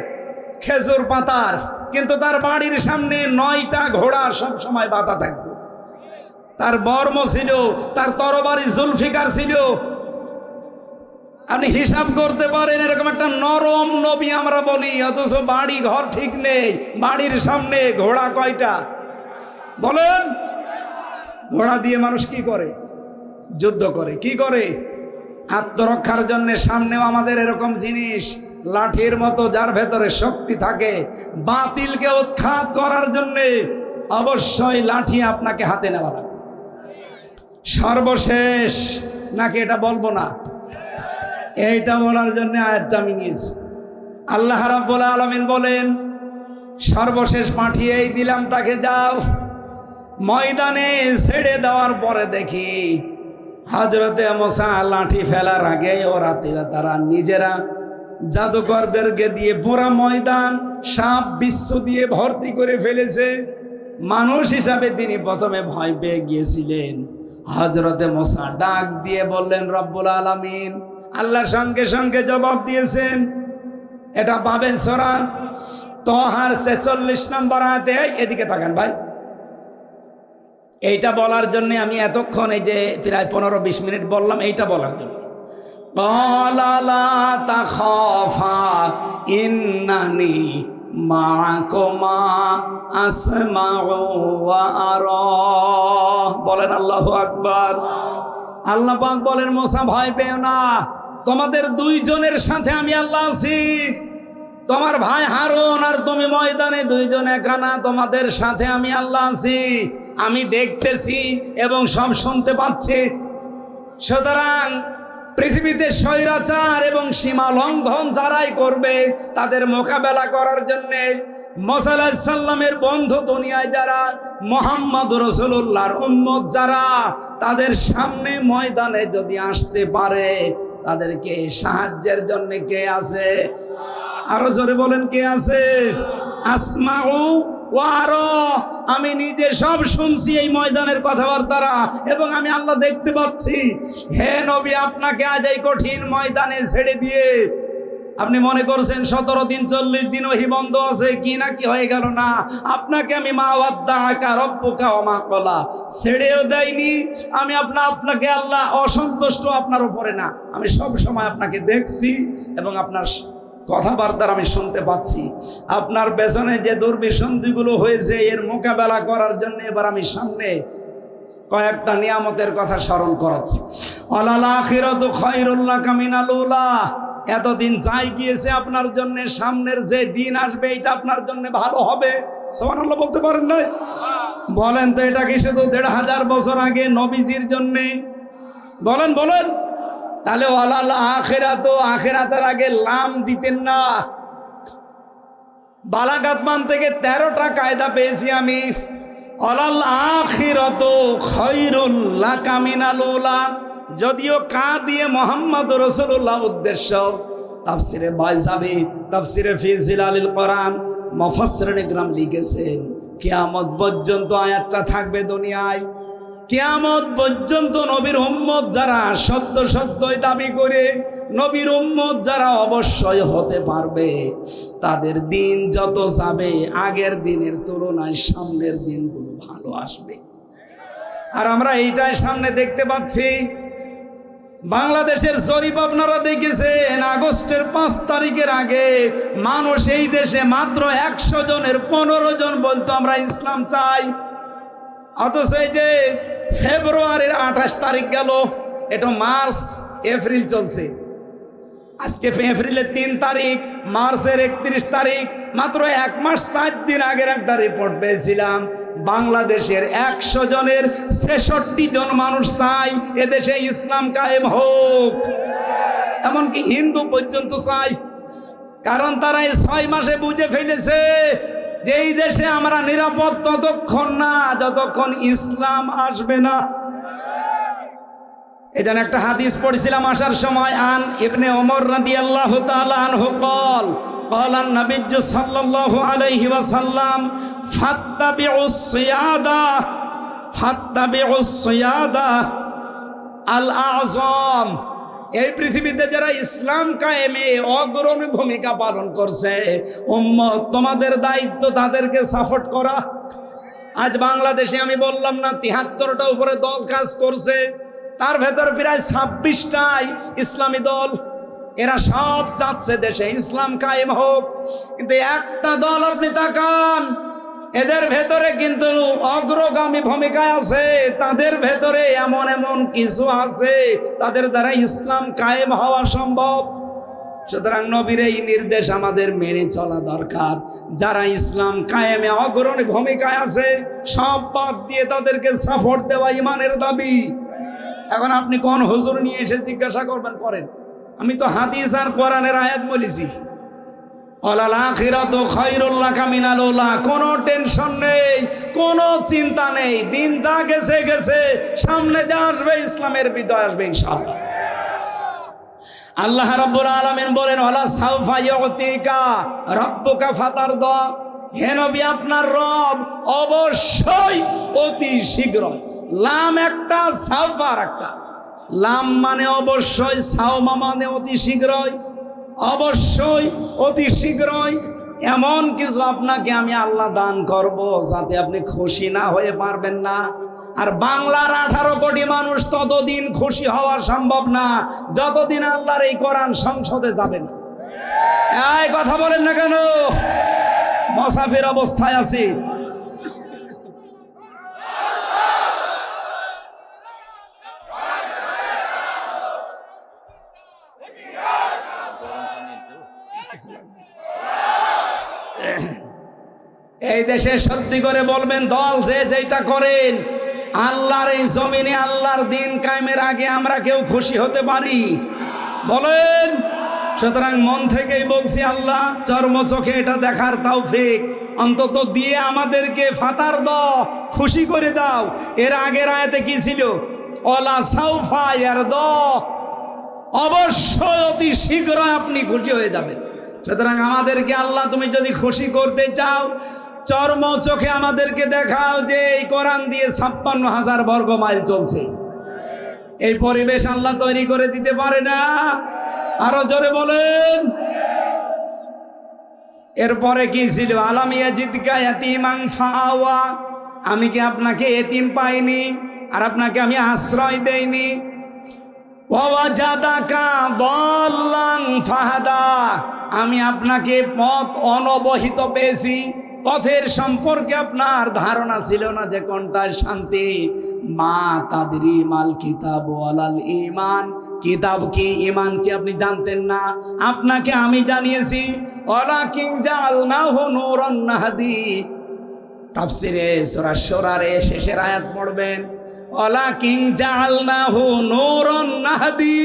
খেজুর পাতার, কিন্তু তার বাড়ির সামনে 9টা ঘোড়া সব সময় বাঁধা থাকতো। তার বর্ম ছিল, তার তরবারি জুলফিকার ছিল। আপনি হিসাব করতে পারেন, এরকম একটা নরম নবী আমরা বলি, অথচ বাড়ি ঘর ঠিক নেই, বাড়ির সামনে ঘোড়া কয়টা বলেন? ঘোড়া দিয়ে মানুষ কি করে? যুদ্ধ করে। কি করে? আত্মরক্ষার জন্য। সামনেও আমাদের এরকম জিনিস, লাঠির মতো যার ভেতরে শক্তি থাকে, বাতিলকে উৎখাত করার জন্য অবশ্যই লাঠি আপনাকে হাতে নেওয়া লাগবে। সর্বশেষ নাকি এটা বলবো না, এইটা বলার জন্য আয়াতটা আমি নিয়েছি। আল্লাহ রাব্বুল আলামিন বলেন, সর্বশেষ পাঠিয়েই দিলাম তাকে, যাও। ময়দানে ছেড়ে দেওয়ার পরে দেখি হযরতে মুসা লাঠি ফেলার আগে তারা নিজেরা জাদুকরদেরকে দিয়ে পুরা ময়দান সাপ বিচ্ছু দিয়ে ভর্তি করে ফেলেছে। মানুষ হিসাবে তিনি প্রথমে ভয় পেয়ে গিয়েছিলেন। হযরতে মুসা ডাক দিয়ে বললেন, রব্বুল আলামিন। আল্লাহর সঙ্গে সঙ্গে জবাব দিয়েছেন। এটা পাবেন সূরা তাহার 46 নম্বর আয়াতে। এদিকে তাকান ভাই। এইটা বলার জন্য আমি এতক্ষণ এই যে প্রায় 15-20 মিনিট বললাম, এইটা বলার জন্য। ক্বালা লা তাখাফা ইন্নানি মাকুমা আসমাউ ওয়া আরা। বলেন আল্লাহু আকবার। আল্লাহ পাক বলেন মুসা ভয় পেও না, তোমাদের দুইজনের সাথে আমি আল্লাহ আছি। তোমার ভাই হারুন আর তুমি ময়দানে দুইজন একানা, তোমাদের সাথে আমি আল্লাহ আছি। আমি দেখতেছি এবং সব শুনতে পাচ্ছি। সুতরাং পৃথিবীতে স্বৈরাচার এবং সীমা লঙ্ঘন যারাই করবে তাদের মোকাবেলা করার জন্য মুসা আলাইহিস সালামের বন্ধু দুনিয়ায় যারা, মুহাম্মদ রাসূলুল্লাহর উম্মত যারা, তাদের সামনে ময়দানে যদি আসতে পারে তাদেরকে সাহায্যের জন্য কে আছে? আরো জোরে বলেন কে আছে? আসমাউ ওয়া আরা। আমি নিজে সব শুনছি এই ময়দানের কথাবার্তারা, এবং আমি আল্লাহ দেখতে পাচ্ছি। হে নবী, আপনাকে আজ এই কঠিন ময়দানে ছেড়ে দিয়ে আপনি মনে করছেন 17 দিন 40 দিন ওহি বন্ধ আছে কি না কি হয়ে গেল না, আপনাকে আমি মা ওয়াদ্দাআকা রাব্বুকা ওয়া মা ক্বালা ছেড়েও দেয়নি। আমি আপনাকে আল্লাহ অসন্তুষ্ট আপনার উপরে না, আমি সব সময় আপনাকে দেখছি এবং আপনার কথাবার্তা আমি শুনতে পাচ্ছি। আপনার পেছনে যে দুর্বিসন্ধিগুলো হয়েছে এর মোকাবেলা করার জন্য এবার আমি সামনে কয়েকটা নিয়ামতের কথা স্মরণ করাচ্ছি। আলাল আখিরাতু খায়রুল লাকা মিনাল উলা। এতদিন যাই গিয়েছে আপনার জন্য, সামনের যে দিন আসবে এটা আপনার জন্য ভালো হবে। সুবহানাল্লাহ বলতে পারেন না? বলেন তো, এটা কি শুধু 1500 বছর আগে নবীজির জন্য? বলেন বলেন। তাহলে ওয়ালাল আখিরাত, আখিরাতের আগে লাম দিতেন না। বালাগাত মান থেকে 13টা কায়দা পেয়েছি আমি। ওয়ালাল আখিরাত খায়রুল লাকা মিনাল উলা। যদিও কা দিয়ে মুহাম্মদ রাসূলুল্লাহ উদ্দেশ্য, তাফসিরে বাইজাবি, তাফসিরে ফি জিলালিল কোরআন, মুফাসসিরিন ইকরাম লিখেছেন কিয়ামত পর্যন্ত আয়াতটা থাকবে দুনিয়ায়। কিয়ামত পর্যন্ত নবীর উম্মত যারা সত্যই দাবি করে, নবীর উম্মত যারা অবশ্যই হতে পারবে, তাদের দিন যত যাবে আগের দিনের তুলনায় সামনের দিনগুলো ভালো আসবে। আর আমরা এইটাই সামনে দেখতে পাচ্ছি। বাংলাদেশের জরিপ আপনারা দেখেছেন, আগস্টের 5 তারিখের আগে মানুষ এই দেশে মাত্র 100 জনের 15 জন বলতো আমরা ইসলাম চাই। অথচ এই যে ফেব্রুয়ারির 28 তারিখ গেল, এটা মার্চ এপ্রিল চলছে, আজকে এপ্রিলের 3 তারিখ, মার্চের 31 তারিখ, মাত্র 1 মাস 4 দিন আগের একটা রিপোর্ট পেয়েছিলাম। বাংলাদেশের 100 জনের 66 জন মানুষ চাই এদেশে ইসলাম কায়েম হোক। এমনকি হিন্দু পর্যন্ত চাই, কারণ তারা এই 6 মাসে বুঝে ফেলেছে যে এই দেশে আমরা নিরাপদ ততক্ষণ না যতক্ষণ ইসলাম আসবে না। এজন্য একটা হাদিস পড়ছিলাম আসার সময়, আন ইবনে ওমর রাদিয়াল্লাহু তাআলা আনহু قال قال النبي صلى الله عليه وسلم فاتبعوا الصيادة الأعظم। এই পৃথিবীতে যারা ইসলাম কায়েমে অগ্রণী ভূমিকা পালন করছে, উম্মত তোমাদের দায়িত্ব তাদেরকে সাপোর্ট করা। আজ বাংলাদেশে আমি বললাম না 73টা উপরে দল কাজ করছে, তার ভেতর প্রায় 26টাই ইসলামী দল। এরা সব চাচ্ছে দেশে ইসলাম কায়েম হোক, কিন্তু একটা দল আপনি তাকান, এদের ভেতরে কিন্তু অগ্রগামী ভূমিকায় আছে। তাদের ভেতরে এমন এমন কিছু আছে তাদের দ্বারা ইসলাম কায়েম হওয়া সম্ভব। সুতরাং নবীর এই নির্দেশ আমাদের মেনে চলা দরকার। যারা ইসলাম কায়েমে অগ্রণী ভূমিকায় আছে সব বাদ দিয়ে তাদেরকে সাপোর্ট দেওয়া ইমানের দাবি। এখন আপনি কোন হুজুর নিয়ে এসে জিজ্ঞাসা করবেন করেন, আমি তো হাদিস আর কোরআনের আয়াত বলেছি। ওয়ালাল আখিরাতু খায়রুল লাকা মিনাল উলা। কোনো টেনশন নেই, কোনো চিন্তা নেই, দিন যা গেছে গেছে, সামনে যা আসবে ইসলামের বিজয় আসবে ইনশাআল্লাহ। আল্লাহ রাব্বুল আলামিন বলেন ওয়ালা সাউফা ইউতিকা রাব্বুকা ফাতারদা। হে নবী, আপনার রব অবশ্যই অতি শীঘ্র। লাম একটা, সাউফার একটা। লাম মানে অবশ্যই, সাউমা মানে অতি শীঘ্রই, অবশ্যই অতি শীঘ্রই এমন কিছু আপনাকে আমি আল্লাহ দান করব যাতে আপনি খুশি না হয়ে পারবেন না। আর বাংলার 18 কোটি মানুষ ততদিন খুশি হওয়া সম্ভব না যতদিন আল্লাহর এই কোরআন সংসদে যাবে না। এই কথা বলেন না কেন? মুসাফির অবস্থায় আছি। এই দেশে সত্যি করে বলবেন, দল যে যেটা করেন, আল্লাহর এই জমিনে আল্লাহর দিন কায়েমের আগে আমরা কেউ খুশি হতে পারি? বলেন। সুতরাং মন থেকেই বলছি, আল্লাহ চর্ম চোখে এটা দেখার তৌফিক অন্তত দিয়ে আমাদেরকে ফাতার দাও, খুশি করে দাও। এর আগের আয়াতে কি ছিল? ওয়ালা সাউফা ইয়ারদা, অবশ্যই অতি শীঘ্র আপনি খুশি হয়ে যাবেন। সুতরাং আমাদেরকে আল্লাহ তুমি যদি খুশি করতে চাও, চর্ম চোখে আমাদেরকে দেখাও যে এই কোরআন দিয়ে 56,000 বর্গ মাইল চলছে। এই পরিবেশ আল্লাহ তৈরি করে দিতে পারে না? আরো জোরে বলেন। এরপরে কি ছিল? আলাম ইয়াজিদকা ইয়াতীমান ফাআওয়া, আমি কি আপনাকে এতিম পাইনি আর আপনাকে আমি আশ্রয় দেইনি? ওয়াজাদাকা দাল্লান ফাহাদা, আমি আপনাকে পথ অনবহিত পেয়েছি, পথের সম্পর্কে আপনার ধারণা ছিল না যে কোনটায় শান্তি। মা তাদরি মাল কিতাব ওয়ালাল ঈমান, কিতাব কি ঈমান কি আপনি জানতেন না? আপনাকে আমি জানিয়েছি। ওয়ালাকিন জাআলনাহু নূরান নাহদি, তাফসিরে সূরা শুরারে শেষের আয়াত পড়বেন, ওয়ালাকিন জাআলনাহু নূরান নাহদি,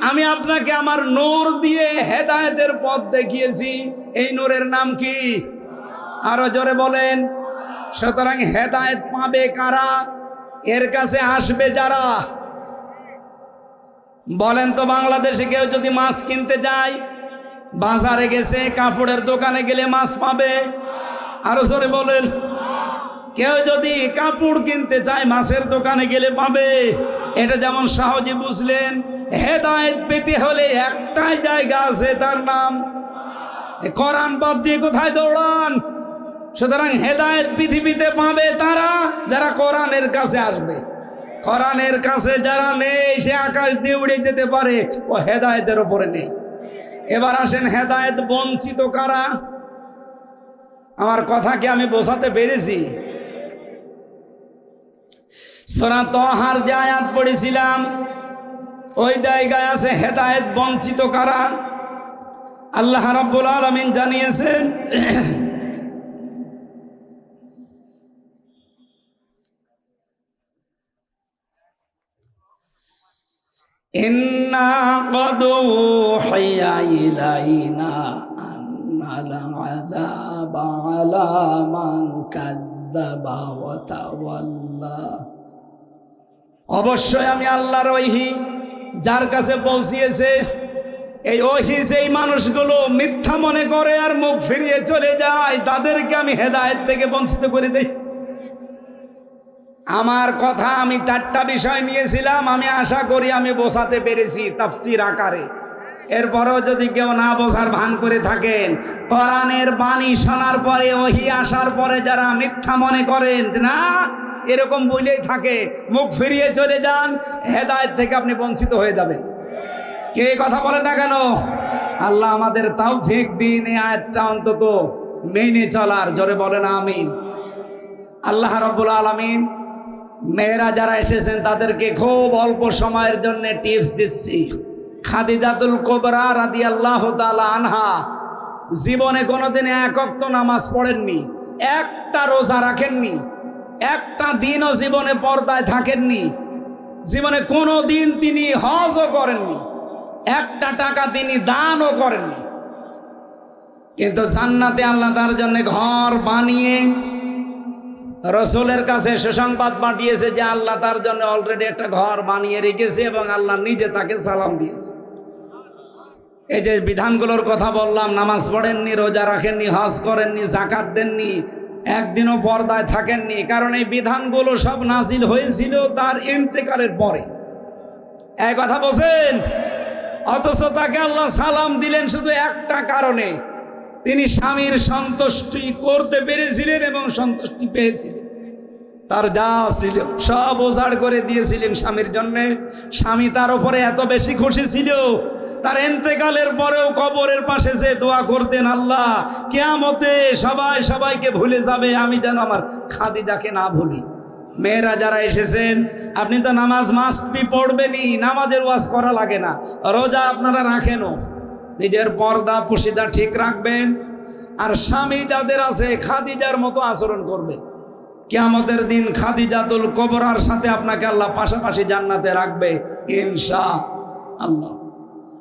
আমি আপনাকে আমার নূর দিয়ে হেদায়েতের পথ দেখিয়েছি। এই নূরের নাম কি? আরো জোরে বলেন। সুতরাং হেদায়েত পাবে কারা? এর কাছে আসবে যারা। বলেন তো, বাংলাদেশে কেউ যদি মাছ কিনতে যায়, বাজারে গেছে, কাপড়ের দোকানে গেলে মাছ পাবে? আরো জোরে বলেন। কেউ যদি কাপড় কিনতে চায়, মাছের দোকানে গেলে পাবে? এটা যেমন সহজে বুঝলেন। হেদায়েত পেতে হলে একটাই জায়গা আছে, তার নাম কোরআন। বাদ দিয়ে কোথায় দৌড়ান? সুতরাং হেদায়েত পৃথিবীতে পাবে তারা যারা কোরআনের কাছে আসবে। কোরআনের কাছে যারা নেই, সে আকাশ দিয়ে উড়ে যেতে পারে, ও হেদায়েতের উপরে নেই। এবার আসেন, হেদায়েত বঞ্চিত কারা? আমার কথা কি আমি বোঝাতে পেরেছি? সূরা তাহার যে আয়াত পড়েছিলাম, ওই জায়গায় আছে হেদায়েত বঞ্চিত কারা। আল্লাহ রাব্বুল আলামিন জানিয়েছেন, ইন্না ক্বাদ উহিয়া ইলাইনা আন্নাল আযাবা আলা মান কাযযাবা ওয়া তাওয়াল্লা, অবশ্যই আমি আল্লাহর ওহী যার কাছে পৌঁছিয়েছে, এই ওহী যেই মানুষগুলো মিথ্যা মনে করে আর মুখ ফিরিয়ে চলে যায়, তাদেরকে আমি হেদায়েত থেকে বঞ্চিত করে দেই। আমার কথা আমি 4টা বিষয় নিয়েছিলাম, আমি আশা করি আমি বোঝাতে পেরেছি তাফসীর আকারে। এরপরেও যদি কেউ না বোঝার ভান করে থাকেন, কোরআনের বাণী শোনার পরে, ওহী আসার পরে যারা মিথ্যা মনে করেন না, এরকম বলেই থাকে, মুখ ফিরিয়ে চলে যান, হেদায়েত থেকে আপনি বঞ্চিত হয়ে যাবেন। কে কথা বলেন না কেন? আল্লাহ আমাদের তৌফিক দিন এই আয়াতটা অন্তত মেনে চলার। জোরে বলেন আমিন। আল্লাহ রাব্বুল আলামিন মেয়েরা যারা এসেছেন তাদেরকে খুব অল্প সময়ের জন্য টিপস দিচ্ছি। খাদিজাতুল কুবরা রাদিয়াল্লাহু তাআলা আনহা জীবনে কোনোদিন এক ওয়াক্ত নামাজ পড়েননি, একটা রোজা রাখেননি, একটা দিনও জীবনে পর্দায় থাকেননি, জীবনে কোনো দিন তিনি হজও করেননি, একটা টাকা তিনি দানও করেননি। কিন্তু জান্নাতে আল্লাহ তার জন্য ঘর বানিয়ে রাসূলের কাছে সুসংবাদ পাঠিয়েছে যে আল্লাহ তার জন্য অলরেডি একটা ঘর বানিয়ে রেখেছে এবং আল্লাহ নিজে তাকে সালাম দিয়েছে। এই যে বিধানগুলোর কথা বললাম, নামাজ পড়েননি, রোজা রাখেননি, হজ করেননি, যাকাত দেননি, একদিনও পর্দায় থাকেননি, কারণ এই বিধানগুলো সব নাজিল হয়েছিল তার ইন্তেকালের পরে। এই কথা বলছেন। অথচ তাকে আল্লাহ সালাম দিলেন শুধু একটা কারণে, তিনি স্বামীর সন্তুষ্টি করতে পেরেছিলেন এবং সন্তুষ্টি পেয়েছিলেন। তার যা ছিল সব উজাড় করে দিয়েছিলেন স্বামীর জন্যে। স্বামী তার উপরে এত বেশি খুশি ছিল, তার ইন্তেকালের পরেও কবরের পাশে যে দোয়া করতেন, আল্লাহ কিয়ামতে সবাই সবাইকে ভুলে যাবে, আমি যেন আমার খাদিজাকে না ভুলি। মেয়েরা যারা এসেছেন, আপনি তো নামাজ মাস্ট বি পড়বেনই, নামাজের ওয়াজ করা লাগে না, রোজা আপনারা রাখেনও, নিজের পর্দা পুশিদা ঠিক রাখবেন। আর স্বামী যাদের আছে খাদিজার মতো আচরণ করবে। কিয়ামতের দিন খাদিজাতুল কুবরার সাথে আপনাকে আল্লাহ পাশাপাশি জান্নাতে রাখবে ইনশাআল্লাহ।